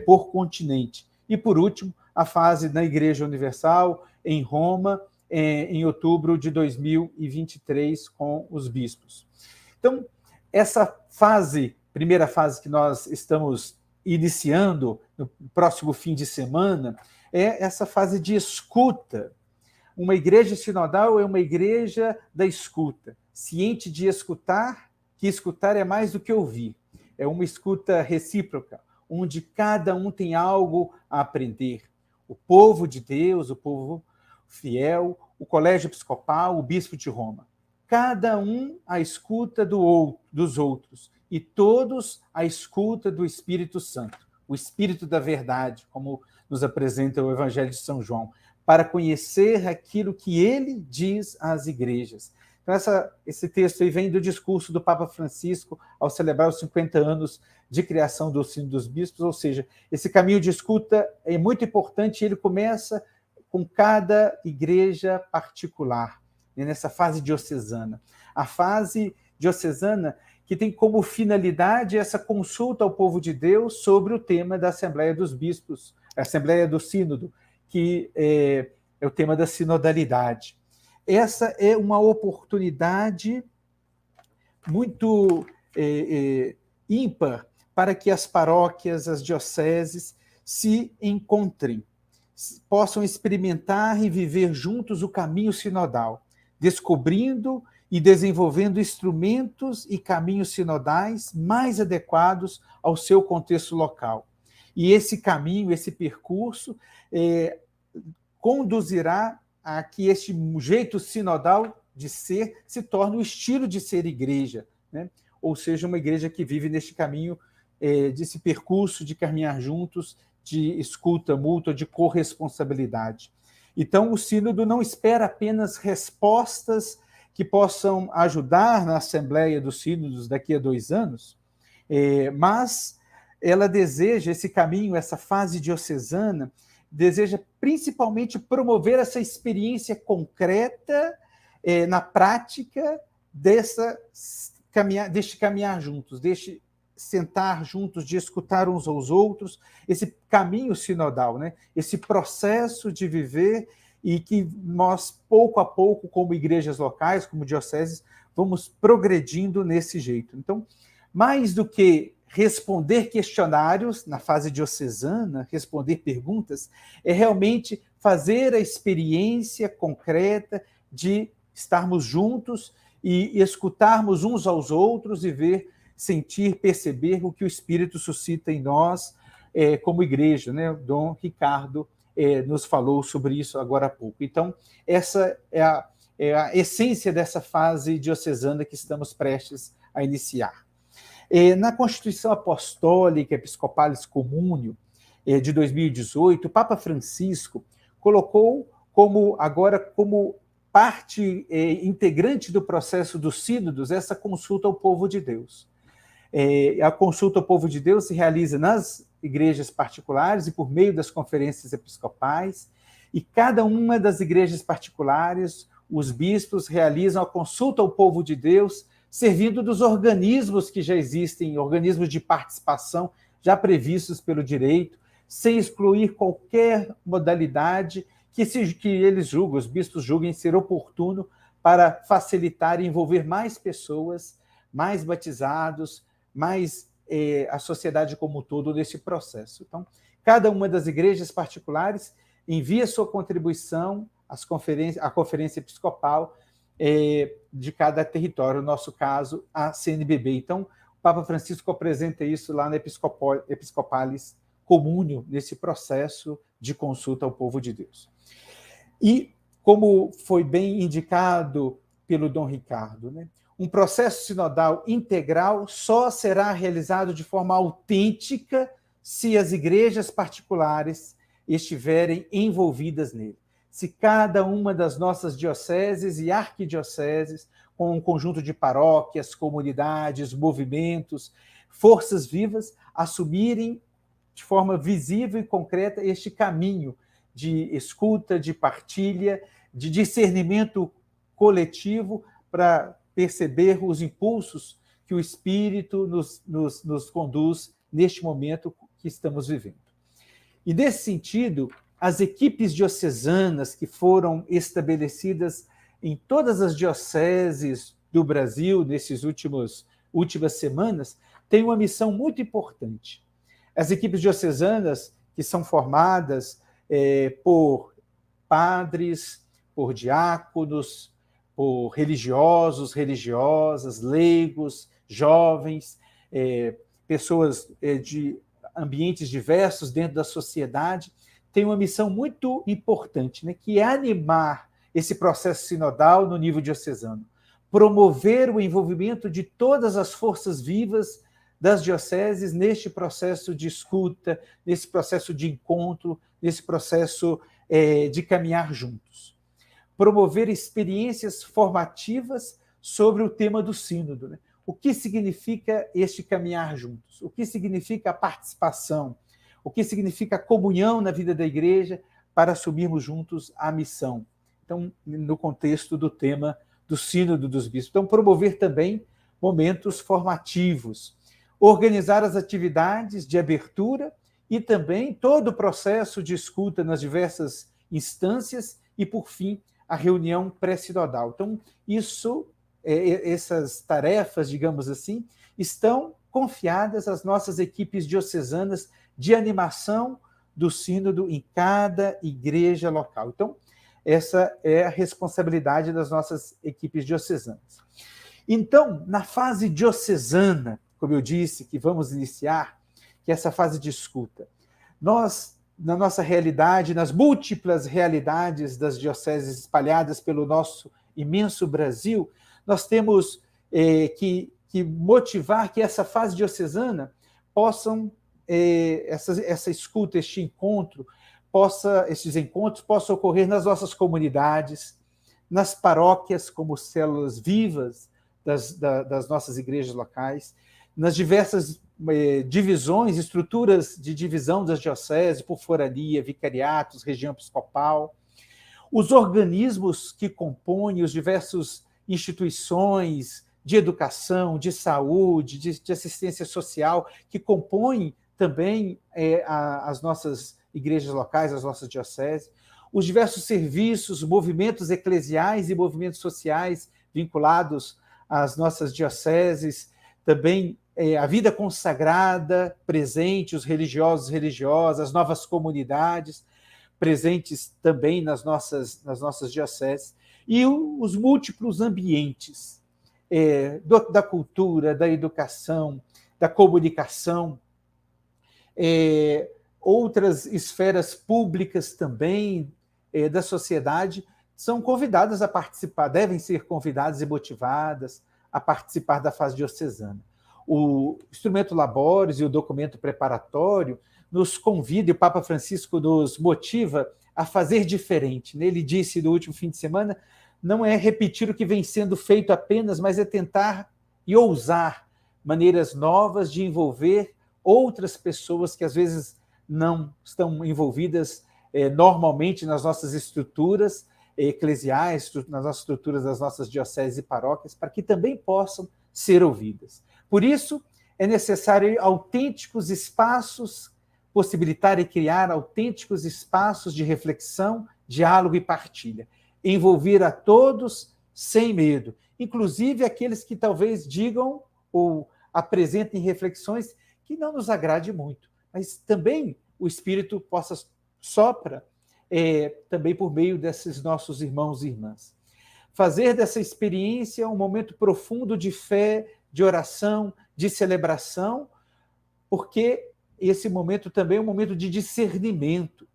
por continente. E, por último, a fase na Igreja Universal, em Roma, em outubro de 2023, com os bispos. Então, essa primeira fase que nós estamos iniciando no próximo fim de semana, é essa fase de escuta. Uma igreja sinodal é uma igreja da escuta, ciente de escutar, que escutar é mais do que ouvir. É uma escuta recíproca, onde cada um tem algo a aprender. O povo de Deus, o povo fiel, o colégio episcopal, o bispo de Roma. Cada um à escuta dos outros, e todos à escuta do Espírito Santo, o Espírito da verdade, como nos apresenta o Evangelho de São João, para conhecer aquilo que ele diz às igrejas. Então, esse texto aí vem do discurso do Papa Francisco ao celebrar os 50 anos de criação do Sínodo dos Bispos, ou seja, esse caminho de escuta é muito importante, e ele começa com cada igreja particular, nessa fase diocesana. A fase diocesana que tem como finalidade essa consulta ao povo de Deus sobre o tema da Assembleia dos Bispos, a Assembleia do Sínodo, que é o tema da sinodalidade. Essa é uma oportunidade muito ímpar para que as paróquias, as dioceses, se encontrem, possam experimentar e viver juntos o caminho sinodal, descobrindo e desenvolvendo instrumentos e caminhos sinodais mais adequados ao seu contexto local. E esse caminho, esse percurso, conduzirá a que este jeito sinodal de ser se torne o estilo de ser igreja, né? Ou seja, uma igreja que vive neste caminho, desse percurso de caminhar juntos, de escuta mútua, de corresponsabilidade. Então, o Sínodo não espera apenas respostas que possam ajudar na Assembleia dos Sínodos daqui a 2 anos, mas ela deseja esse caminho, essa fase diocesana, deseja principalmente promover essa experiência concreta na prática deste caminhar juntos, deste sentar juntos, de escutar uns aos outros, esse caminho sinodal, né? Esse processo de viver e que nós, pouco a pouco, como igrejas locais, como dioceses, vamos progredindo nesse jeito. Então, mais do que responder questionários na fase diocesana, responder perguntas, é realmente fazer a experiência concreta de estarmos juntos e escutarmos uns aos outros e ver, sentir, perceber o que o Espírito suscita em nós como igreja, né? O Dom Ricardo nos falou sobre isso agora há pouco. Então, essa é a essência dessa fase diocesana que estamos prestes a iniciar. Na Constituição Apostólica Episcopalis Communio de 2018, o Papa Francisco colocou como parte integrante do processo dos sínodos essa consulta ao povo de Deus. A consulta ao povo de Deus se realiza nas igrejas particulares e por meio das conferências episcopais, e cada uma das igrejas particulares, os bispos realizam a consulta ao povo de Deus, servindo dos organismos que já existem, organismos de participação já previstos pelo direito, sem excluir qualquer modalidade que eles julgam, os bispos julguem ser oportuno para facilitar e envolver mais pessoas, mais batizados, mais a sociedade como um todo nesse processo. Então, cada uma das igrejas particulares envia sua contribuição à conferência episcopal de cada território, no nosso caso, a CNBB. Então, o Papa Francisco apresenta isso lá na Episcopalis Communio, nesse processo de consulta ao povo de Deus. E, como foi bem indicado pelo Dom Ricardo, né, um processo sinodal integral só será realizado de forma autêntica se as igrejas particulares estiverem envolvidas nele. Se cada uma das nossas dioceses e arquidioceses, com um conjunto de paróquias, comunidades, movimentos, forças vivas, assumirem de forma visível e concreta este caminho de escuta, de partilha, de discernimento coletivo para perceber os impulsos que o Espírito nos conduz neste momento que estamos vivendo. E, nesse sentido, as equipes diocesanas que foram estabelecidas em todas as dioceses do Brasil nessas últimas semanas têm uma missão muito importante. As equipes diocesanas, que são formadas por padres, por diáconos, por religiosos, religiosas, leigos, jovens, pessoas de ambientes diversos dentro da sociedade, tem uma missão muito importante, né, que é animar esse processo sinodal no nível diocesano, promover o envolvimento de todas as forças vivas das dioceses neste processo de escuta, nesse processo de encontro, nesse processo de caminhar juntos. Promover experiências formativas sobre o tema do sínodo, né? O que significa este caminhar juntos? O que significa a participação? O que significa a comunhão na vida da igreja para assumirmos juntos a missão? Então, no contexto do tema do sínodo dos bispos. Então, promover também momentos formativos, organizar as atividades de abertura e também todo o processo de escuta nas diversas instâncias e, por fim, a reunião pré-sinodal. Então, essas tarefas, digamos assim, estão confiadas às nossas equipes diocesanas de animação do sínodo em cada igreja local. Então, essa é a responsabilidade das nossas equipes diocesanas. Então, na fase diocesana, como eu disse, que vamos iniciar, que é essa fase de escuta, nós na nossa realidade, nas múltiplas realidades das dioceses espalhadas pelo nosso imenso Brasil, nós temos que motivar que essa fase diocesana possam, essa escuta, este encontro, esses encontros possam ocorrer nas nossas comunidades, nas paróquias, como células vivas das nossas igrejas locais, nas diversas divisões, estruturas de divisão das dioceses, por forania, vicariatos, região episcopal, os organismos que compõem os diversos instituições de educação, de saúde, de assistência social, que compõem também as nossas igrejas locais, as nossas dioceses, os diversos serviços, movimentos eclesiais e movimentos sociais vinculados às nossas dioceses, também a vida consagrada presente, os religiosos, religiosas, as novas comunidades presentes também nas nossas dioceses, e os múltiplos ambientes da cultura, da educação, da comunicação, outras esferas públicas também da sociedade são convidadas a participar, devem ser convidadas e motivadas a participar da fase diocesana. O instrumento Labores e o documento preparatório nos convida, e o Papa Francisco nos motiva a fazer diferente. Ele disse no último fim de semana, não é repetir o que vem sendo feito apenas, mas é tentar e ousar maneiras novas de envolver outras pessoas que às vezes não estão envolvidas normalmente nas nossas estruturas eclesiais, nas nossas estruturas das nossas dioceses e paróquias, para que também possam ser ouvidas. Por isso, é necessário autênticos espaços, possibilitar e criar autênticos espaços de reflexão, diálogo e partilha. Envolver a todos sem medo, inclusive aqueles que talvez digam ou apresentem reflexões que não nos agrade muito, mas também o Espírito sopra também por meio desses nossos irmãos e irmãs. Fazer dessa experiência um momento profundo de fé, de oração, de celebração, porque esse momento também é um momento de discernimento,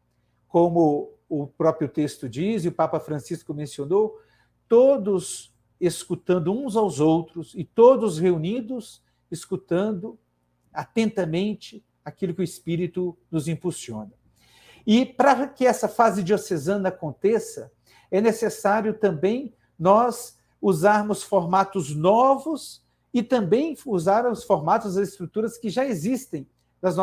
como o próprio texto diz, e o Papa Francisco mencionou, todos escutando uns aos outros e todos reunidos, escutando atentamente aquilo que o Espírito nos impulsiona. E para que essa fase diocesana aconteça, é necessário também nós usarmos formatos novos e também usar os formatos, as estruturas que já existem nas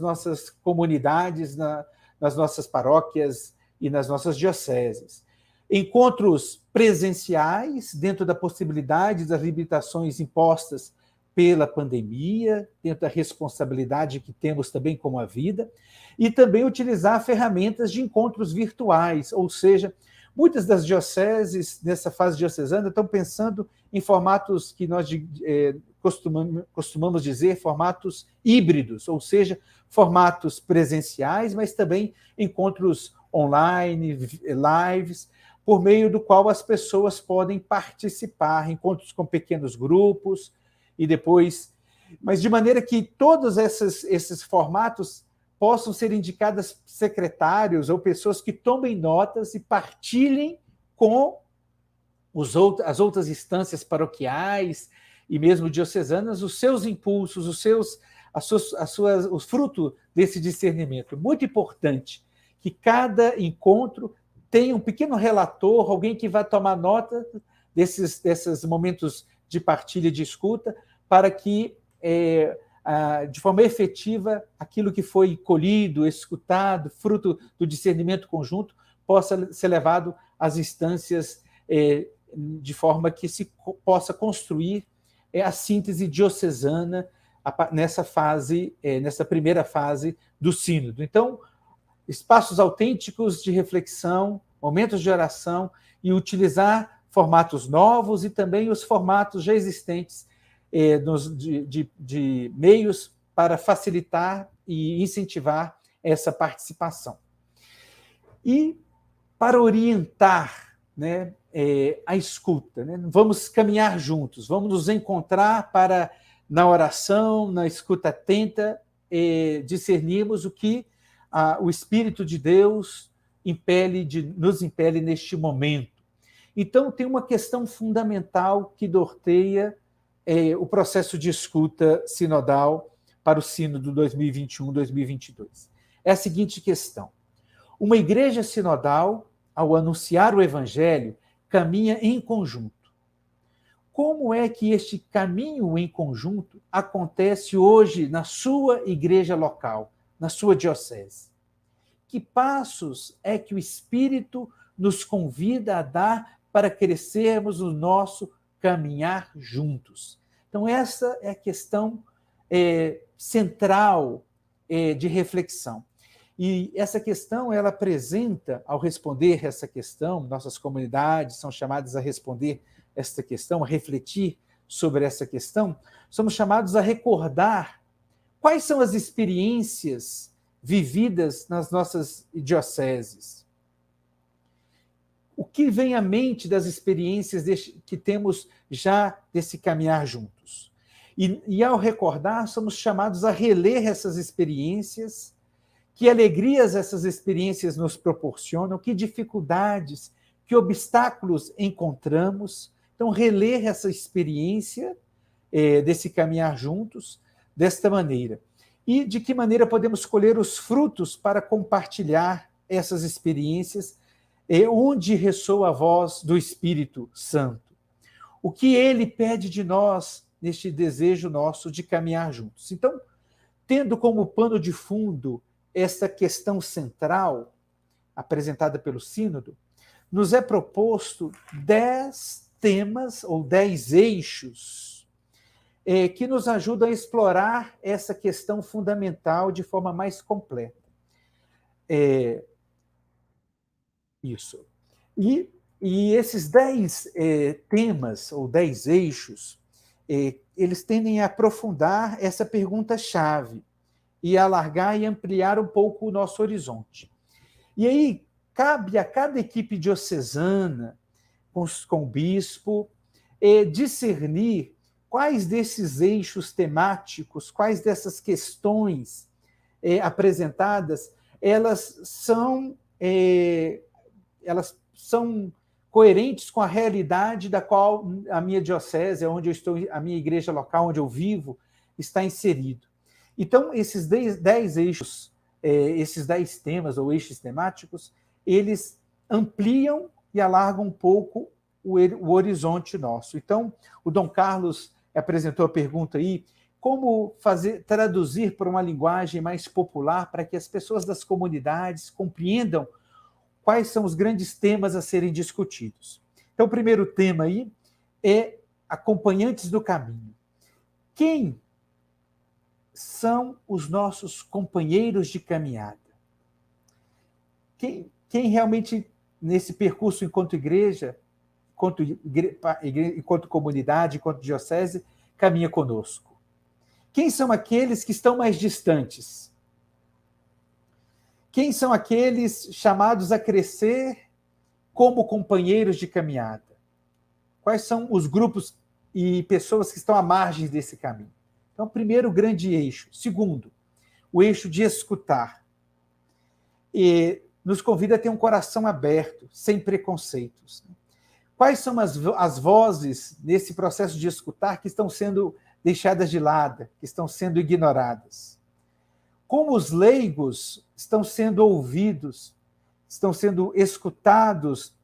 nossas comunidades, nas nossas paróquias e nas nossas dioceses. Encontros presenciais, dentro da possibilidade das limitações impostas pela pandemia, dentro da responsabilidade que temos também com a vida, e também utilizar ferramentas de encontros virtuais, ou seja, muitas das dioceses, nessa fase diocesana, estão pensando em formatos que nós costumamos dizer, formatos híbridos, ou seja, formatos presenciais, mas também encontros online, lives, por meio do qual as pessoas podem participar, encontros com pequenos grupos, e depois... Mas de maneira que todos esses formatos possam ser indicadas secretários ou pessoas que tomem notas e partilhem com as outras instâncias paroquiais e mesmo diocesanas os seus impulsos, o fruto desse discernimento. Muito importante que cada encontro tenha um pequeno relator, alguém que vai tomar nota desses momentos de partilha e de escuta, para que, de forma efetiva, aquilo que foi colhido, escutado, fruto do discernimento conjunto, possa ser levado às instâncias de forma que se possa construir a síntese diocesana nessa primeira fase do sínodo. Então, espaços autênticos de reflexão, momentos de oração e utilizar formatos novos e também os formatos já existentes de meios para facilitar e incentivar essa participação. E para orientar, né, a escuta, né? Vamos caminhar juntos, vamos nos encontrar na oração, na escuta atenta, discernirmos o que o Espírito de Deus nos impele neste momento. Então, tem uma questão fundamental que norteia o processo de escuta sinodal para o Sínodo 2021-2022. É a seguinte questão. Uma igreja sinodal, ao anunciar o Evangelho, caminha em conjunto. Como é que este caminho em conjunto acontece hoje na sua igreja local, na sua diocese? Que passos é que o Espírito nos convida a dar para crescermos no nosso caminhar juntos? Então, essa é a questão central de reflexão. E essa questão, ela apresenta, ao responder essa questão, nossas comunidades são chamadas a responder esta questão, a refletir sobre essa questão, somos chamados a recordar quais são as experiências vividas nas nossas dioceses. O que vem à mente das experiências que temos já desse caminhar juntos? E ao recordar, somos chamados a reler essas experiências, que alegrias essas experiências nos proporcionam, que dificuldades, que obstáculos encontramos. Então, reler essa experiência desse caminhar juntos, desta maneira. E de que maneira podemos colher os frutos para compartilhar essas experiências, onde ressoa a voz do Espírito Santo. O que ele pede de nós neste desejo nosso de caminhar juntos. Então, tendo como pano de fundo essa questão central apresentada pelo Sínodo, nos é proposto 10 temas ou 10 eixos que nos ajudam a explorar essa questão fundamental de forma mais completa. Isso. E esses 10 temas ou 10 eixos, eles tendem a aprofundar essa pergunta-chave e alargar e ampliar um pouco o nosso horizonte. E aí cabe a cada equipe diocesana, com o bispo, discernir quais desses eixos temáticos, quais dessas questões apresentadas, elas são coerentes com a realidade da qual a minha diocese, onde eu estou, a minha igreja local, onde eu vivo, está inserido. Então, esses 10 eixos, esses 10 temas ou eixos temáticos, eles ampliam e alargam um pouco o horizonte nosso. Então, o Dom Carlos apresentou a pergunta aí, como traduzir para uma linguagem mais popular para que as pessoas das comunidades compreendam quais são os grandes temas a serem discutidos. Então, o primeiro tema aí é acompanhantes do caminho. Quem são os nossos companheiros de caminhada? Quem realmente, nesse percurso enquanto igreja, enquanto comunidade, enquanto diocese, caminha conosco? Quem são aqueles que estão mais distantes? Quem são aqueles chamados a crescer como companheiros de caminhada? Quais são os grupos e pessoas que estão à margem desse caminho? Então, primeiro, o grande eixo. Segundo, o eixo de escutar. E nos convida a ter um coração aberto, sem preconceitos. Quais são as vozes nesse processo de escutar que estão sendo deixadas de lado, que estão sendo ignoradas? Como os leigos estão sendo ouvidos, estão sendo escutados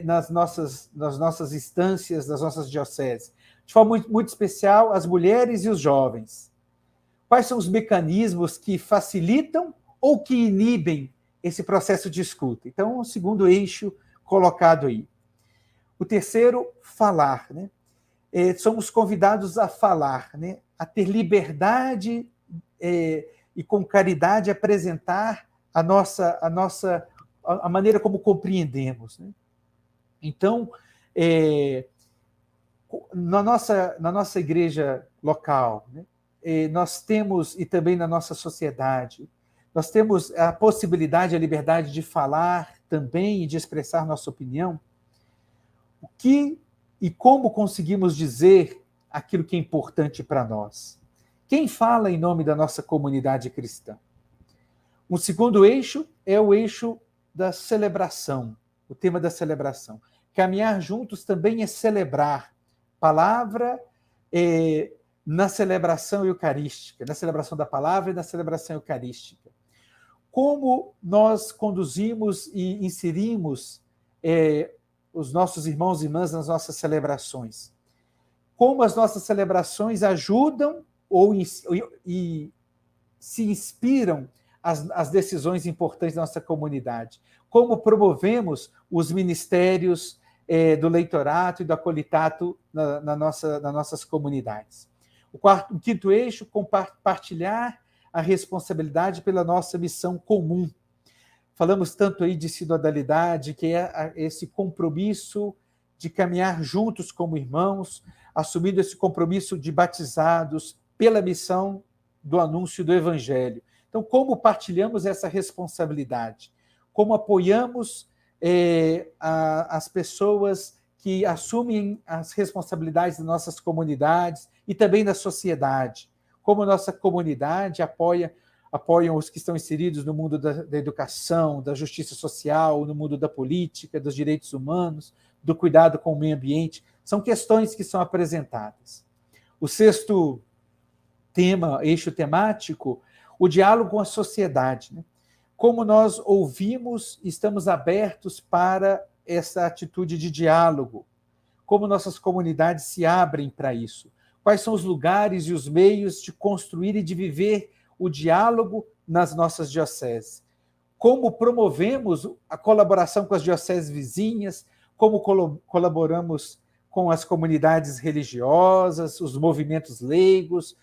nas nossas instâncias, nas nossas dioceses? De forma muito, muito especial, as mulheres e os jovens. Quais são os mecanismos que facilitam ou que inibem esse processo de escuta? Então, o segundo eixo colocado aí. O terceiro, falar. Né? Somos convidados a falar, né? A ter liberdade e com caridade apresentar a maneira como compreendemos. Né? Então, na nossa igreja local, né, nós temos, e também na nossa sociedade, nós temos a possibilidade, a liberdade de falar também e de expressar nossa opinião. O que e como conseguimos dizer aquilo que é importante para nós? Quem fala em nome da nossa comunidade cristã? Um segundo eixo é o eixo da celebração, o tema da celebração. Caminhar juntos também é celebrar palavra na celebração eucarística, na celebração da palavra e na celebração eucarística. Como nós conduzimos e inserimos os nossos irmãos e irmãs nas nossas celebrações. Como as nossas celebrações ajudam e se inspiram as decisões importantes da nossa comunidade. Como promovemos os ministérios do leitorato e do acolitato nas nossas comunidades. O quinto eixo, compartilhar a responsabilidade pela nossa missão comum. Falamos tanto aí de sinodalidade, que é esse compromisso de caminhar juntos como irmãos, assumindo esse compromisso de batizados pela missão do anúncio do Evangelho. Então, como partilhamos essa responsabilidade? Como apoiamos as pessoas que assumem as responsabilidades das nossas comunidades e também da sociedade? Como nossa comunidade apoiam os que estão inseridos no mundo da educação, da justiça social, no mundo da política, dos direitos humanos, do cuidado com o meio ambiente. São questões que são apresentadas. O sexto tema, eixo temático, o diálogo com a sociedade. Né? Como nós ouvimos, estamos abertos para essa atitude de diálogo. Como nossas comunidades se abrem para isso. Quais são os lugares e os meios de construir e de viver o diálogo nas nossas dioceses? Como promovemos a colaboração com as dioceses vizinhas? Como colaboramos com as comunidades religiosas, os movimentos leigos,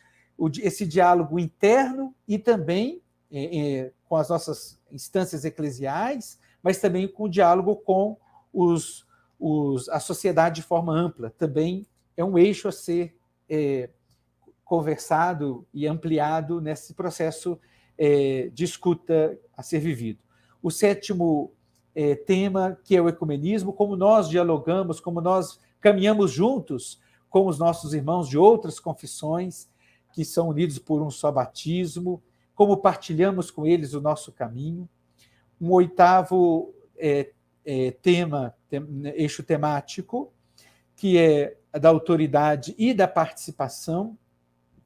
esse diálogo interno e também com as nossas instâncias eclesiais, mas também com o diálogo com a sociedade de forma ampla. Também é um eixo a ser conversado e ampliado nesse processo de escuta a ser vivido. O sétimo tema, que é o ecumenismo, como nós dialogamos, como nós caminhamos juntos com os nossos irmãos de outras confissões, que são unidos por um só batismo, como partilhamos com eles o nosso caminho. Um oitavo eixo temático, que é da autoridade e da participação.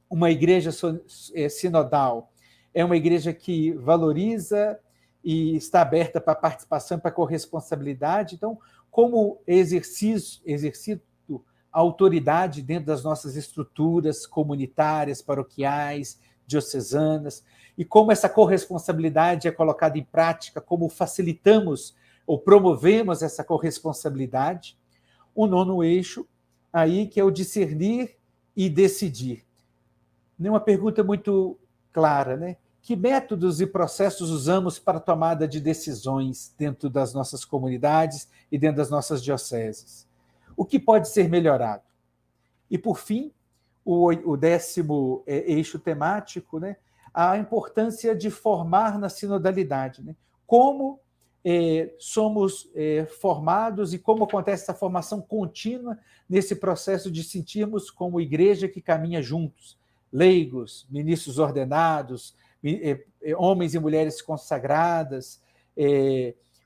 Uma igreja sinodal é uma igreja que valoriza e está aberta para a participação, para a corresponsabilidade. Então, como exercito a autoridade dentro das nossas estruturas comunitárias, paroquiais, diocesanas, e como essa corresponsabilidade é colocada em prática, como facilitamos ou promovemos essa corresponsabilidade. O nono eixo, aí, que é o discernir e decidir. Uma pergunta muito clara, né? Que métodos e processos usamos para a tomada de decisões dentro das nossas comunidades e dentro das nossas dioceses? O que pode ser melhorado? E, por fim, o décimo eixo temático, né? A importância de formar na sinodalidade. Né? Como somos formados e como acontece essa formação contínua nesse processo de sentirmos como igreja que caminha juntos, leigos, ministros ordenados, homens e mulheres consagradas,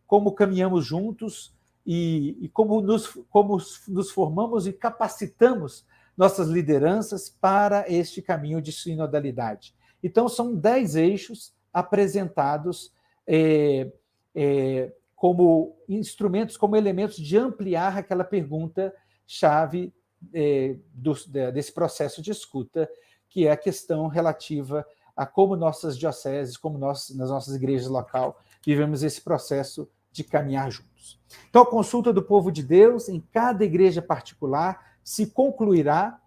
como caminhamos juntos e como nos formamos e capacitamos nossas lideranças para este caminho de sinodalidade. Então, são 10 eixos apresentados como instrumentos, como elementos de ampliar aquela pergunta-chave desse processo de escuta, que é a questão relativa a como nossas dioceses, como nós, nas nossas igrejas local, vivemos esse processo de caminhar juntos. Então, a consulta do povo de Deus em cada igreja particular se concluirá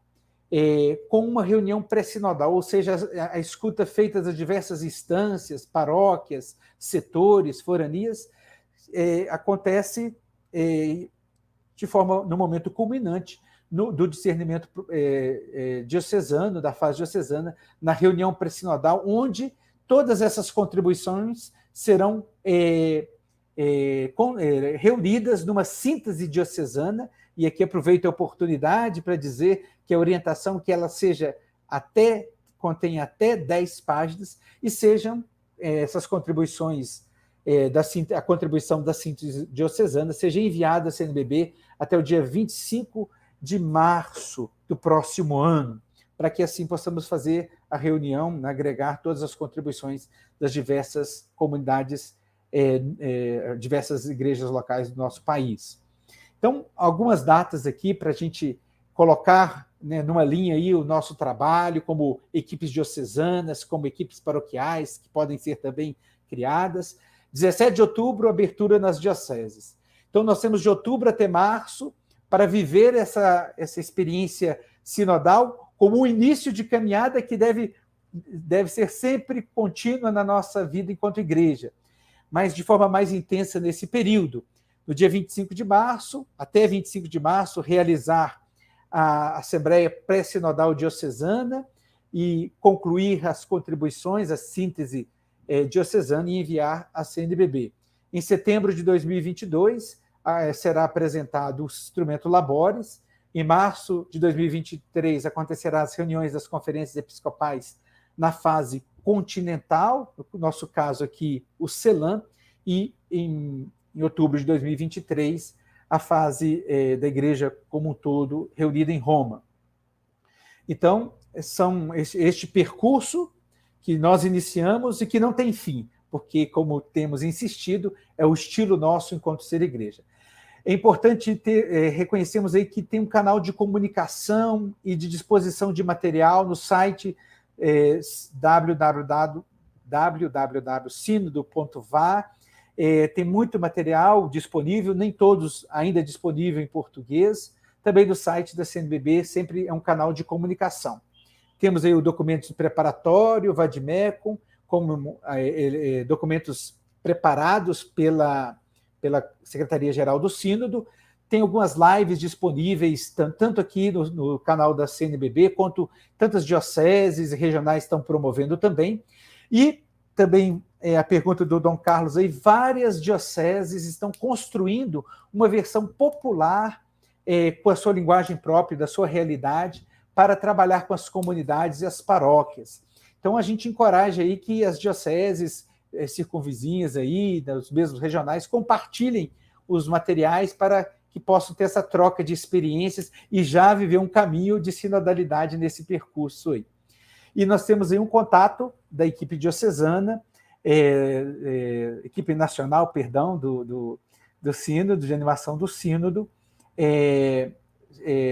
com uma reunião pré-sinodal, ou seja, a escuta feita das diversas instâncias, paróquias, setores, foranias, acontece no momento culminante do discernimento diocesano, da fase diocesana, na reunião pré-sinodal, onde todas essas contribuições serão reunidas numa síntese diocesana, e aqui aproveito a oportunidade para dizer que a orientação que ela contém até 10 páginas e sejam essas contribuições, a contribuição da síntese diocesana seja enviada à CNBB até o dia 25 de março do próximo ano, para que assim possamos fazer a reunião, agregar todas as contribuições das diversas comunidades, diversas igrejas locais do nosso país. Então, algumas datas aqui para a gente colocar, né, numa linha aí o nosso trabalho, como equipes diocesanas, como equipes paroquiais, que podem ser também criadas. 17 de outubro, abertura nas dioceses. Então, nós temos de outubro até março para viver essa experiência sinodal como um início de caminhada que deve ser sempre contínua na nossa vida enquanto igreja, mas de forma mais intensa nesse período. No dia 25 de março, até 25 de março, realizar a Assembleia Pré-Sinodal Diocesana e concluir as contribuições, a síntese diocesana e enviar à CNBB. Em setembro de 2022, será apresentado o instrumento Labores. Em março de 2023, acontecerá as reuniões das conferências episcopais na fase continental, no nosso caso aqui, o CELAM, e em outubro de 2023, a fase da igreja como um todo reunida em Roma. Então, são este percurso que nós iniciamos e que não tem fim, porque, como temos insistido, é o estilo nosso enquanto ser igreja. É importante reconhecermos aí que tem um canal de comunicação e de disposição de material no site www.sinodo.va. Tem muito material disponível, nem todos ainda disponível em português. Também do site da CNBB, sempre é um canal de comunicação. Temos aí o documento preparatório, o Vadmecum, como documentos preparados pela Secretaria-Geral do Sínodo. Tem algumas lives disponíveis, tanto aqui no canal da CNBB, quanto tantas dioceses e regionais estão promovendo também. E também a pergunta do Dom Carlos aí, várias dioceses estão construindo uma versão popular com a sua linguagem própria, da sua realidade, para trabalhar com as comunidades e as paróquias. Então, a gente encoraja aí que as dioceses circunvizinhas aí, dos mesmos regionais, compartilhem os materiais para que possam ter essa troca de experiências e já viver um caminho de sinodalidade nesse percurso aí. E nós temos aí um contato da equipe diocesana, equipe nacional, perdão, do Sínodo, de animação do Sínodo,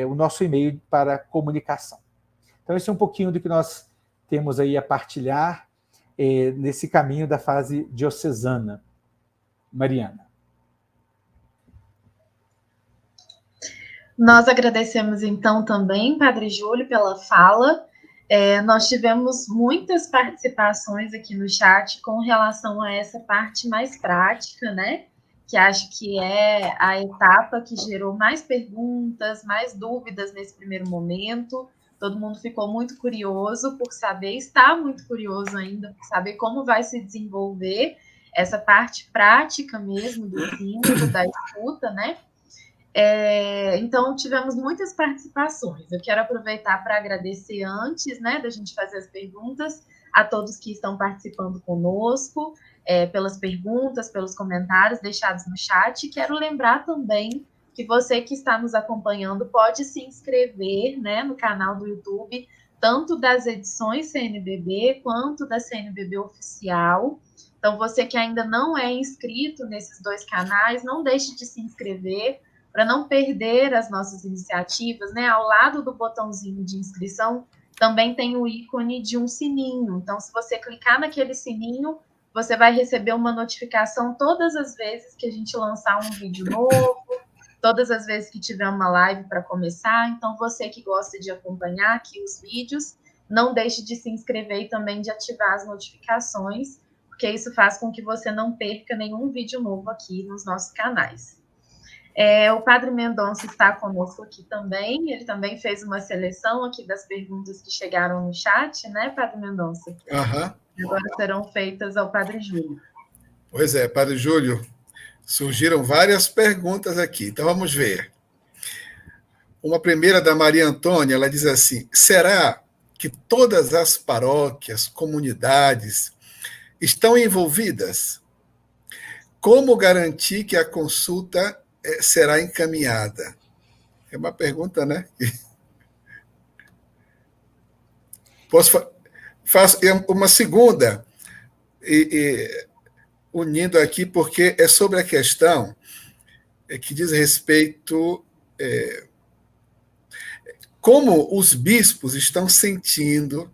o nosso e-mail para comunicação. Então, esse é um pouquinho do que nós temos aí a partilhar nesse caminho da fase diocesana. Mariana. Nós agradecemos, então, também, Padre Júlio, pela fala. Nós tivemos muitas participações aqui no chat com relação a essa parte mais prática, né? Que acho que é a etapa que gerou mais perguntas, mais dúvidas nesse primeiro momento. Todo mundo ficou muito curioso por saber, está muito curioso ainda por saber como vai se desenvolver essa parte prática mesmo do sínodo, da escuta, né? Então, tivemos muitas participações. Eu quero aproveitar para agradecer antes, né, da gente fazer as perguntas, a todos que estão participando conosco, pelas perguntas, pelos comentários deixados no chat. Quero lembrar também que você que está nos acompanhando pode se inscrever, né, no canal do YouTube, tanto das edições CNBB quanto da CNBB Oficial. Então, você que ainda não é inscrito nesses dois canais, não deixe de se inscrever para não perder as nossas iniciativas, né? Ao lado do botãozinho de inscrição, também tem o ícone de um sininho. Então, se você clicar naquele sininho, você vai receber uma notificação todas as vezes que a gente lançar um vídeo novo, todas as vezes que tiver uma live para começar. Então, você que gosta de acompanhar aqui os vídeos, não deixe de se inscrever e também de ativar as notificações, porque isso faz com que você não perca nenhum vídeo novo aqui nos nossos canais. O Padre Mendonça está conosco aqui também, ele também fez uma seleção aqui das perguntas que chegaram no chat, né, Padre Mendonça? Aham. Agora serão feitas ao Padre Júlio. Pois é, Padre Júlio, surgiram várias perguntas aqui, então vamos ver. Uma primeira da Maria Antônia, ela diz assim: será que todas as paróquias, comunidades estão envolvidas? Como garantir que a consulta será encaminhada? É uma pergunta, né? Faço uma segunda, unindo aqui, porque é sobre a questão que diz respeito como os bispos estão sentindo,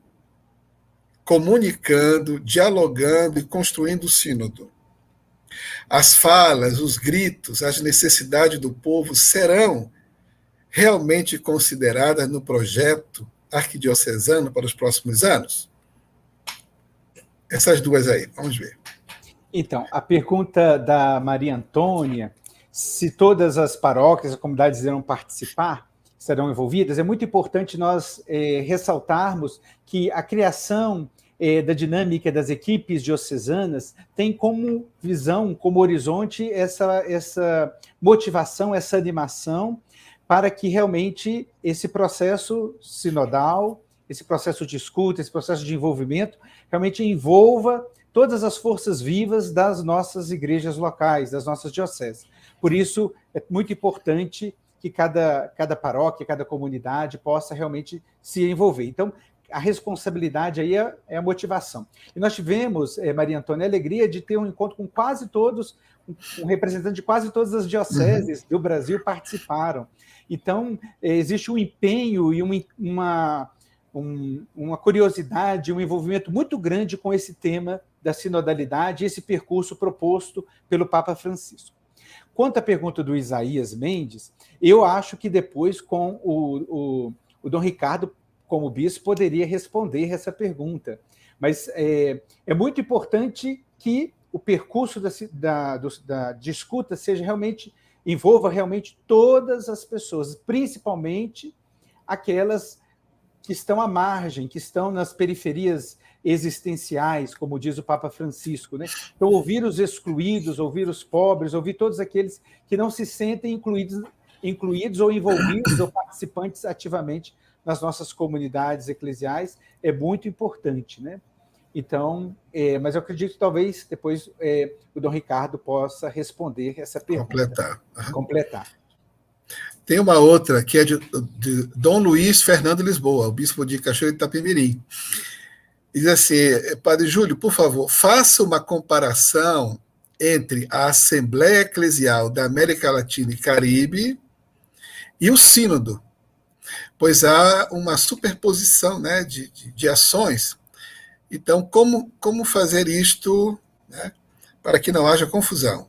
comunicando, dialogando e construindo o sínodo. As falas, os gritos, as necessidades do povo serão realmente consideradas no projeto arquidiocesano para os próximos anos? Essas duas aí, vamos ver. Então, a pergunta da Maria Antônia, se todas as paróquias, as comunidades irão participar, serão envolvidas, é muito importante nós ressaltarmos que a criação da dinâmica das equipes diocesanas tem como visão, como horizonte, essa motivação, essa animação, para que realmente esse processo sinodal, esse processo de escuta, esse processo de envolvimento, realmente envolva todas as forças vivas das nossas igrejas locais, das nossas dioceses. Por isso, é muito importante que cada paróquia, cada comunidade possa realmente se envolver. Então, a responsabilidade aí é a motivação. E nós tivemos, Maria Antônia, a alegria de ter um encontro com quase todos, um representante de quase todas as dioceses do Brasil participaram. Então, existe um empenho e uma curiosidade, um envolvimento muito grande com esse tema da sinodalidade, esse percurso proposto pelo Papa Francisco. Quanto à pergunta do Isaías Mendes, eu acho que depois, com o Dom Ricardo, como bispo, poderia responder essa pergunta. Mas é muito importante que o percurso de escuta envolva realmente todas as pessoas, principalmente aquelas que estão à margem, que estão nas periferias existenciais, como diz o Papa Francisco, né? Então, ouvir os excluídos, ouvir os pobres, ouvir todos aqueles que não se sentem incluídos ou envolvidos ou participantes ativamente nas nossas comunidades eclesiais é muito importante, né? Então, mas eu acredito que talvez depois o Dom Ricardo possa responder essa pergunta. Completar. Tem uma outra que é de Dom Luiz Fernando Lisboa, o bispo de Cachoeira de Itapemirim. Diz assim: Padre Júlio, por favor, faça uma comparação entre a Assembleia Eclesial da América Latina e Caribe e o Sínodo, pois há uma superposição, né, de ações. Então, como fazer isto, né, para que não haja confusão?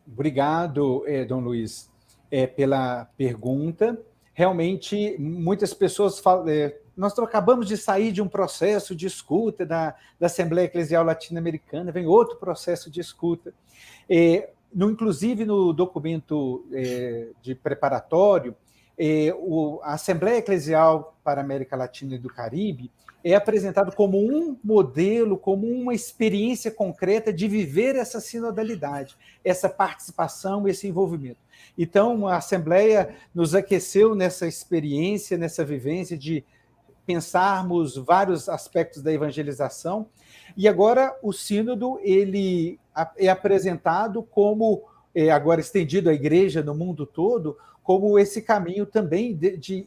Obrigado, Dom Luiz, pela pergunta. Realmente, muitas pessoas falam... nós acabamos de sair de um processo de escuta da Assembleia Eclesial Latino-Americana, vem outro processo de escuta. Inclusive, no documento de preparatório, a Assembleia Eclesial para a América Latina e do Caribe é apresentado como um modelo, como uma experiência concreta de viver essa sinodalidade, essa participação, esse envolvimento. Então, a Assembleia nos aqueceu nessa experiência, nessa vivência de pensarmos vários aspectos da evangelização, e agora o Sínodo ele é apresentado como, agora estendido à Igreja no mundo todo, como esse caminho também de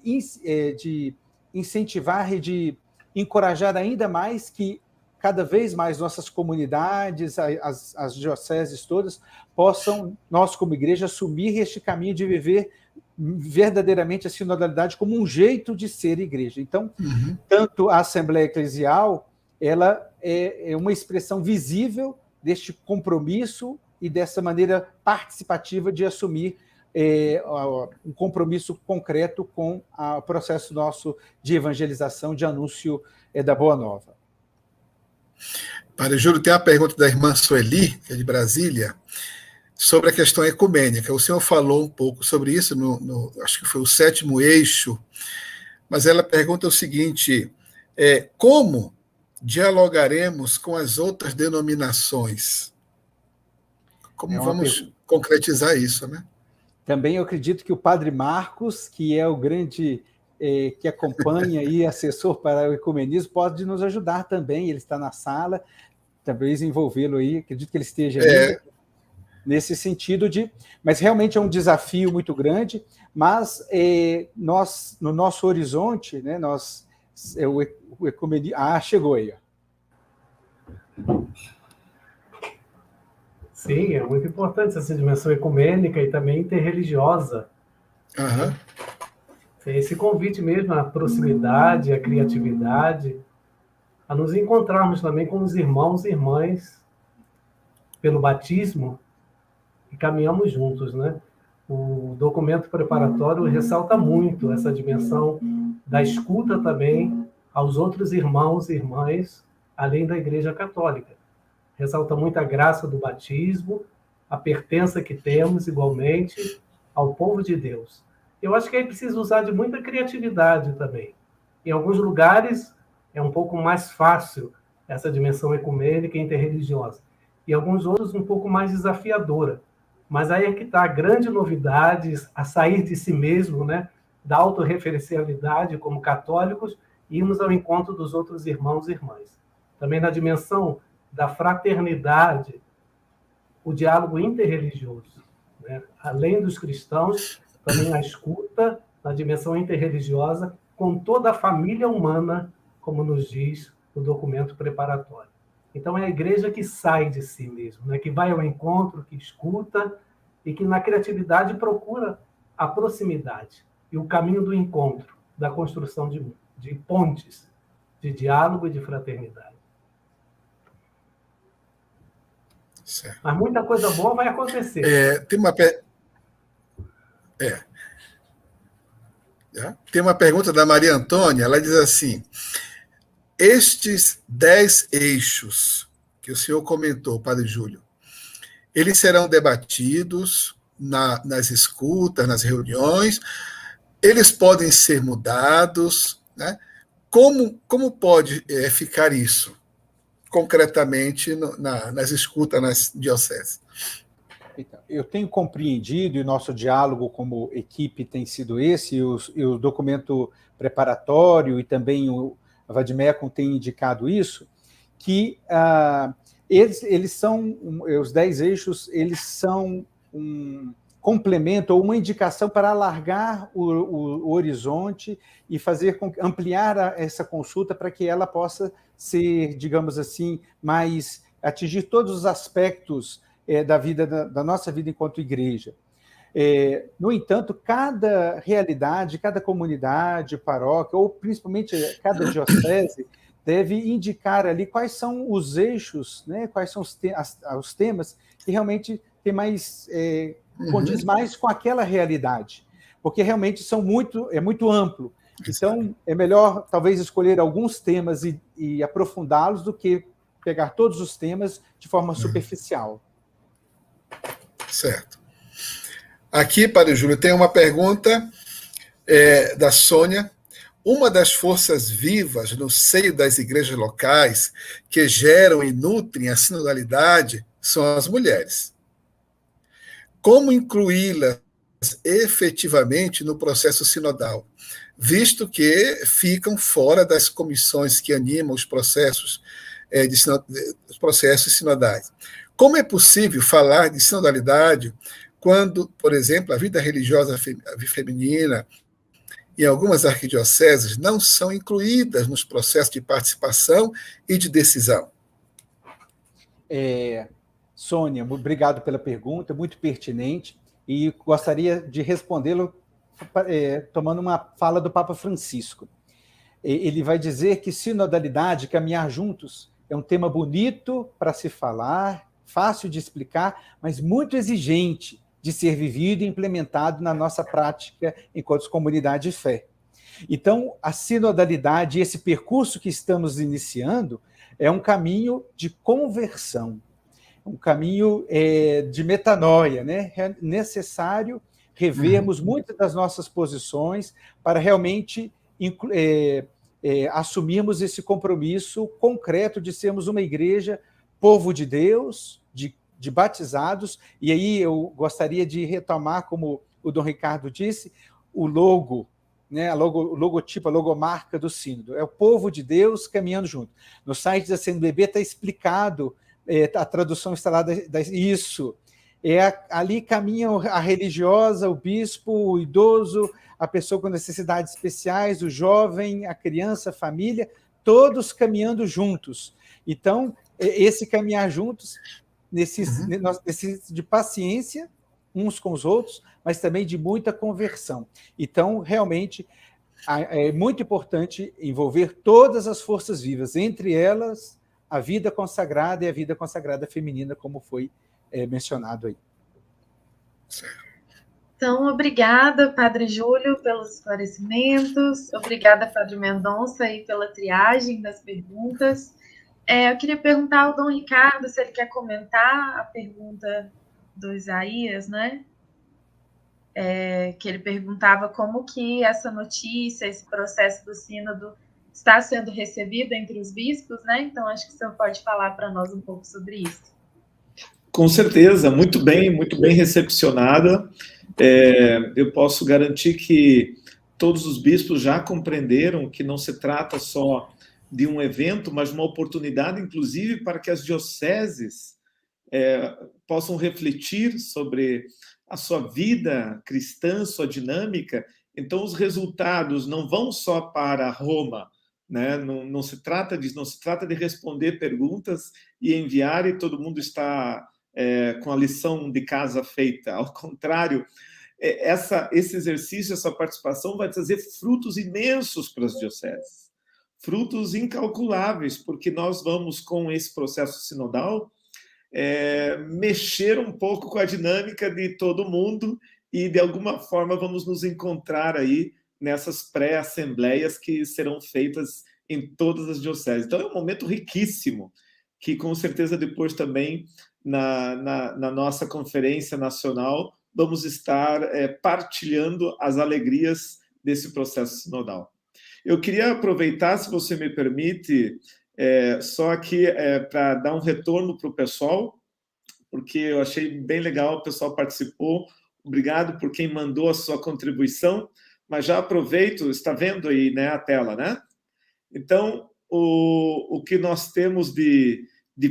incentivar e de encorajar ainda mais que cada vez mais nossas comunidades, as dioceses todas, possam, nós como igreja, assumir este caminho de viver verdadeiramente a sinodalidade como um jeito de ser igreja. Então, tanto a Assembleia Eclesial, ela é uma expressão visível deste compromisso e dessa maneira participativa de assumir um compromisso concreto com o processo nosso de evangelização, de anúncio da Boa Nova. Padre Júlio, tem uma pergunta da irmã Sueli, que é de Brasília, sobre a questão ecumênica. O senhor falou um pouco sobre isso, acho que foi o 7º eixo, mas ela pergunta o seguinte: como dialogaremos com as outras denominações? Como vamos concretizar isso, né? Também eu acredito que o Padre Marcos, que é o grande que acompanha e assessor para o ecumenismo, pode nos ajudar também, ele está na sala, talvez envolvê-lo aí, acredito que ele esteja aí, nesse sentido mas realmente é um desafio muito grande, mas nós, no nosso horizonte, né, o ecumenismo... chegou aí, ó. Sim, é muito importante essa dimensão ecumênica e também interreligiosa. Uhum. Esse convite mesmo à proximidade, à criatividade, a nos encontrarmos também com os irmãos e irmãs pelo batismo e caminhamos juntos, né? O documento preparatório ressalta muito essa dimensão da escuta também aos outros irmãos e irmãs, além da Igreja Católica. Ressalta muito a graça do batismo, a pertença que temos igualmente ao povo de Deus. Eu acho que aí precisa usar de muita criatividade também. Em alguns lugares é um pouco mais fácil essa dimensão ecumênica e interreligiosa. E alguns outros um pouco mais desafiadora. Mas aí é que está a grande novidade, a sair de si mesmo, né? Da autorreferencialidade como católicos, e irmos ao encontro dos outros irmãos e irmãs. Também na dimensão da fraternidade, o diálogo interreligioso, né? Além dos cristãos, também a escuta na dimensão interreligiosa com toda a família humana, como nos diz o documento preparatório. Então, é a igreja que sai de si mesmo, né? Que vai ao encontro, que escuta e que, na criatividade, procura a proximidade e o caminho do encontro, da construção de pontes, de diálogo e de fraternidade. Certo. Mas muita coisa boa vai acontecer. Tem uma pergunta da Maria Antônia, ela diz assim: estes 10 eixos que o senhor comentou, Padre Júlio, eles serão debatidos nas escutas, nas reuniões, eles podem ser mudados, né? Como pode ficar isso concretamente nas escutas nas dioceses? Então, eu tenho compreendido, e o nosso diálogo como equipe tem sido esse, e o documento preparatório e também a Vadmecum tem indicado isso, que eles são, os 10 eixos, eles são um complemento ou uma indicação para alargar o horizonte e ampliar essa consulta para que ela possa ser, digamos assim, atingir todos os aspectos da nossa vida enquanto igreja. No entanto, cada realidade, cada comunidade, paróquia, ou principalmente cada diocese, deve indicar ali quais são os eixos, né, quais são os temas que realmente tem mais, condiz mais com aquela realidade, porque realmente é muito amplo. Então, é melhor, talvez, escolher alguns temas e aprofundá-los do que pegar todos os temas de forma superficial. Certo. Aqui, Padre Júlio, tem uma pergunta da Sônia. Uma das forças vivas no seio das igrejas locais que geram e nutrem a sinodalidade são as mulheres. Como incluí-las efetivamente no processo sinodal, visto que ficam fora das comissões que animam os processos sinodais? Como é possível falar de sinodalidade quando, por exemplo, a vida religiosa feminina em algumas arquidioceses não são incluídas nos processos de participação e de decisão? Sônia, obrigado pela pergunta, muito pertinente, e gostaria de respondê-lo tomando uma fala do Papa Francisco. Ele vai dizer que sinodalidade, caminhar juntos, é um tema bonito para se falar, fácil de explicar, mas muito exigente de ser vivido e implementado na nossa prática enquanto comunidade de fé. Então, a sinodalidade, esse percurso que estamos iniciando, é um caminho de conversão, um caminho de metanoia, né? É necessário revermos muitas das nossas posições para realmente assumirmos esse compromisso concreto de sermos uma igreja, povo de Deus, de batizados, e aí eu gostaria de retomar, como o Dom Ricardo disse, o logo, né, o logotipo, a logomarca do sínodo. É o povo de Deus caminhando junto. No site da CNBB está explicado, a tradução está lá, isso. Ali caminham a religiosa, o bispo, o idoso, a pessoa com necessidades especiais, o jovem, a criança, a família, todos caminhando juntos. Então, esse caminhar juntos necessita de paciência uns com os outros, mas também de muita conversão. Então, realmente, é muito importante envolver todas as forças vivas, entre elas a vida consagrada e a vida consagrada feminina, como foi mencionado aí. Então, obrigada, Padre Júlio, pelos esclarecimentos. Obrigada, Padre Mendonça, aí, pela triagem das perguntas. Eu queria perguntar ao Dom Ricardo se ele quer comentar a pergunta do Isaías, né? Que ele perguntava como que essa notícia, esse processo do sínodo está sendo recebido entre os bispos, né? Então, acho que o senhor pode falar para nós um pouco sobre isso. Com certeza, muito bem recepcionada. Eu posso garantir que todos os bispos já compreenderam que não se trata só de um evento, mas uma oportunidade, inclusive, para que as dioceses possam refletir sobre a sua vida cristã, sua dinâmica. Então, os resultados não vão só para Roma, né? Não se trata de responder perguntas e enviar e todo mundo está com a lição de casa feita. Ao contrário, esse exercício, essa participação vai trazer frutos imensos para as dioceses, frutos incalculáveis, porque nós vamos, com esse processo sinodal, mexer um pouco com a dinâmica de todo mundo e, de alguma forma, vamos nos encontrar aí nessas pré-assembleias que serão feitas em todas as dioceses. Então, é um momento riquíssimo, que, com certeza, depois também, na nossa conferência nacional, vamos estar partilhando as alegrias desse processo sinodal. Eu queria aproveitar, se você me permite, só aqui para dar um retorno para o pessoal, porque eu achei bem legal, o pessoal participou. Obrigado por quem mandou a sua contribuição, mas já aproveito, está vendo aí, né, a tela, né? Então, o que nós temos de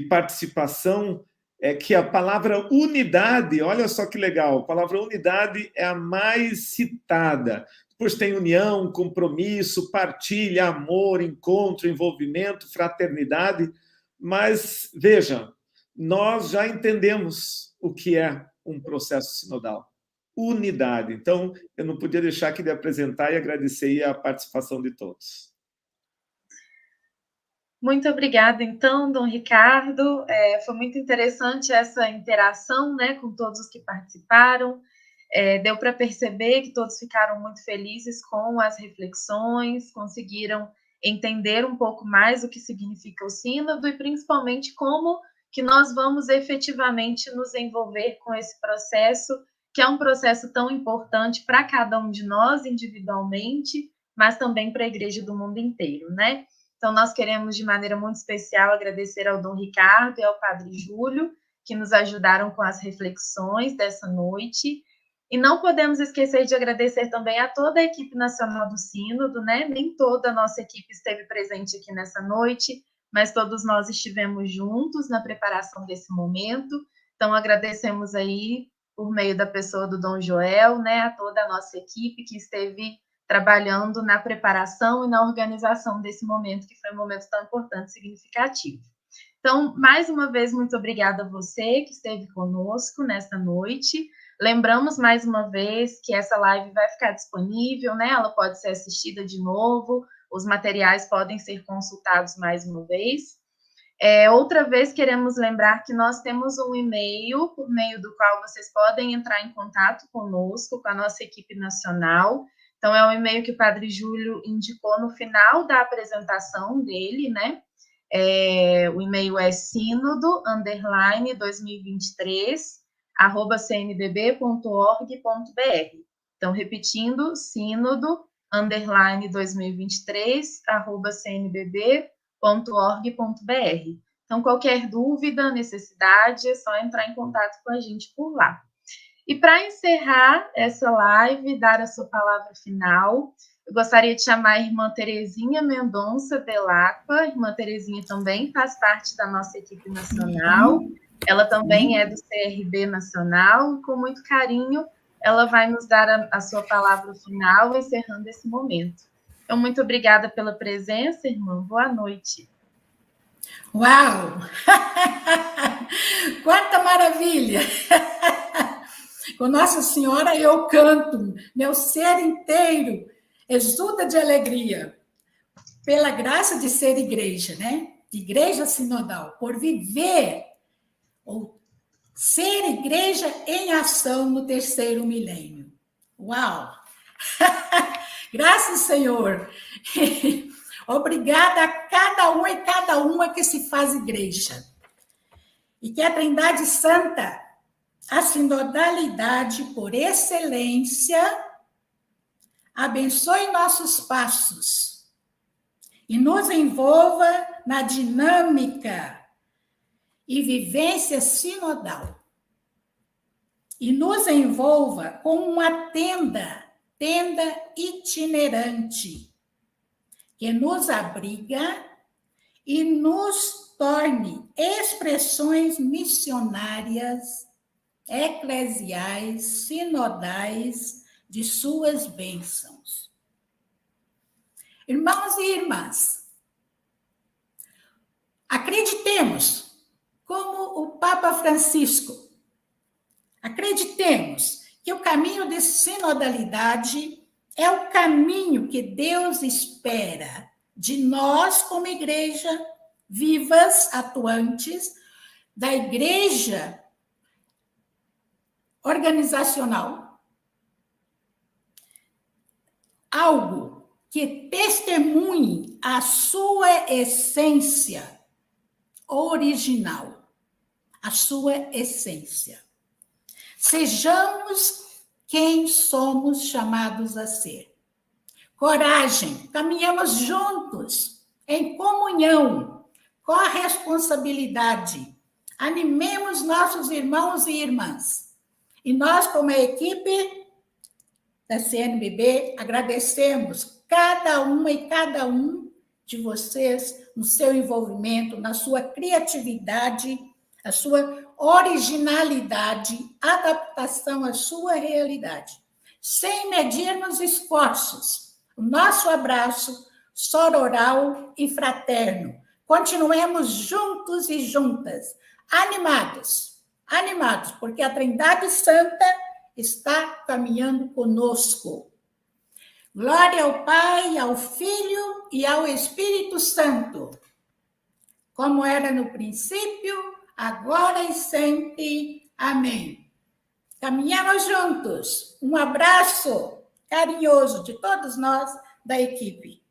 participação é que a palavra unidade, olha só que legal, a palavra unidade é a mais citada. Depois tem união, compromisso, partilha, amor, encontro, envolvimento, fraternidade. Mas, veja, nós já entendemos o que é um processo sinodal. Unidade. Então, eu não podia deixar aqui de apresentar e agradecer a participação de todos. Muito obrigada, então, Dom Ricardo. Foi muito interessante essa interação, né, com todos os que participaram. Deu para perceber que todos ficaram muito felizes com as reflexões, conseguiram entender um pouco mais o que significa o sínodo e, principalmente, como que nós vamos efetivamente nos envolver com esse processo, que é um processo tão importante para cada um de nós individualmente, mas também para a Igreja do mundo inteiro, né? Então, nós queremos, de maneira muito especial, agradecer ao Dom Ricardo e ao Padre Júlio, que nos ajudaram com as reflexões dessa noite. E não podemos esquecer de agradecer também a toda a equipe nacional do Sínodo, né? Nem toda a nossa equipe esteve presente aqui nessa noite, mas todos nós estivemos juntos na preparação desse momento. Então, agradecemos aí, por meio da pessoa do Dom Joel, né, a toda a nossa equipe que esteve trabalhando na preparação e na organização desse momento, que foi um momento tão importante e significativo. Então, mais uma vez, muito obrigada a você que esteve conosco nesta noite. Lembramos mais uma vez que essa live vai ficar disponível, né? Ela pode ser assistida de novo, os materiais podem ser consultados mais uma vez. Outra vez, queremos lembrar que nós temos um e-mail, por meio do qual vocês podem entrar em contato conosco, com a nossa equipe nacional. Então, é um e-mail que o Padre Júlio indicou no final da apresentação dele, né? O e-mail é sínodo_2023@cnbb.org.br. Então, repetindo, sínodo_2023@cnbb.org.br. Então, qualquer dúvida, necessidade, é só entrar em contato com a gente por lá. E para encerrar essa live, dar a sua palavra final, Eu gostaria de chamar a irmã Terezinha Mendonça Delacqua. A irmã Terezinha também faz parte da nossa equipe nacional. Ela também é do CRB Nacional. E, com muito carinho, ela vai nos dar a sua palavra final, encerrando esse momento. Então, muito obrigada pela presença, irmã. Boa noite. Uau! Quanta maravilha! Com Nossa Senhora eu canto, meu ser inteiro exulta de alegria, pela graça de ser igreja, né? Igreja sinodal, por viver ou ser igreja em ação no terceiro milênio. Uau! Graças, Senhor! Obrigada a cada um e cada uma que se faz igreja. E que a Trindade Santa, a sinodalidade por excelência, abençoe nossos passos e nos envolva na dinâmica e vivência sinodal. E nos envolva com uma tenda itinerante, que nos abriga e nos torne expressões missionárias, eclesiais, sinodais de suas bênçãos. Irmãos e irmãs, acreditemos, como o Papa Francisco, acreditemos que o caminho de sinodalidade é o caminho que Deus espera de nós, como igreja, vivas, atuantes, da igreja organizacional. Algo que testemunhe a sua essência original, a sua essência. Sejamos quem somos chamados a ser. Coragem, caminhamos juntos, em comunhão, corresponsabilidade. Animemos nossos irmãos e irmãs. E nós, como a equipe da CNBB, agradecemos cada uma e cada um de vocês no seu envolvimento, na sua criatividade, a sua originalidade, adaptação à sua realidade, sem medirmos esforços. O nosso abraço sororal e fraterno. Continuemos juntos e juntas, animados, porque a Trindade Santa está caminhando conosco. Glória ao Pai, ao Filho e ao Espírito Santo, como era no princípio, agora e sempre. Amém. Caminhamos juntos. Um abraço carinhoso de todos nós da equipe.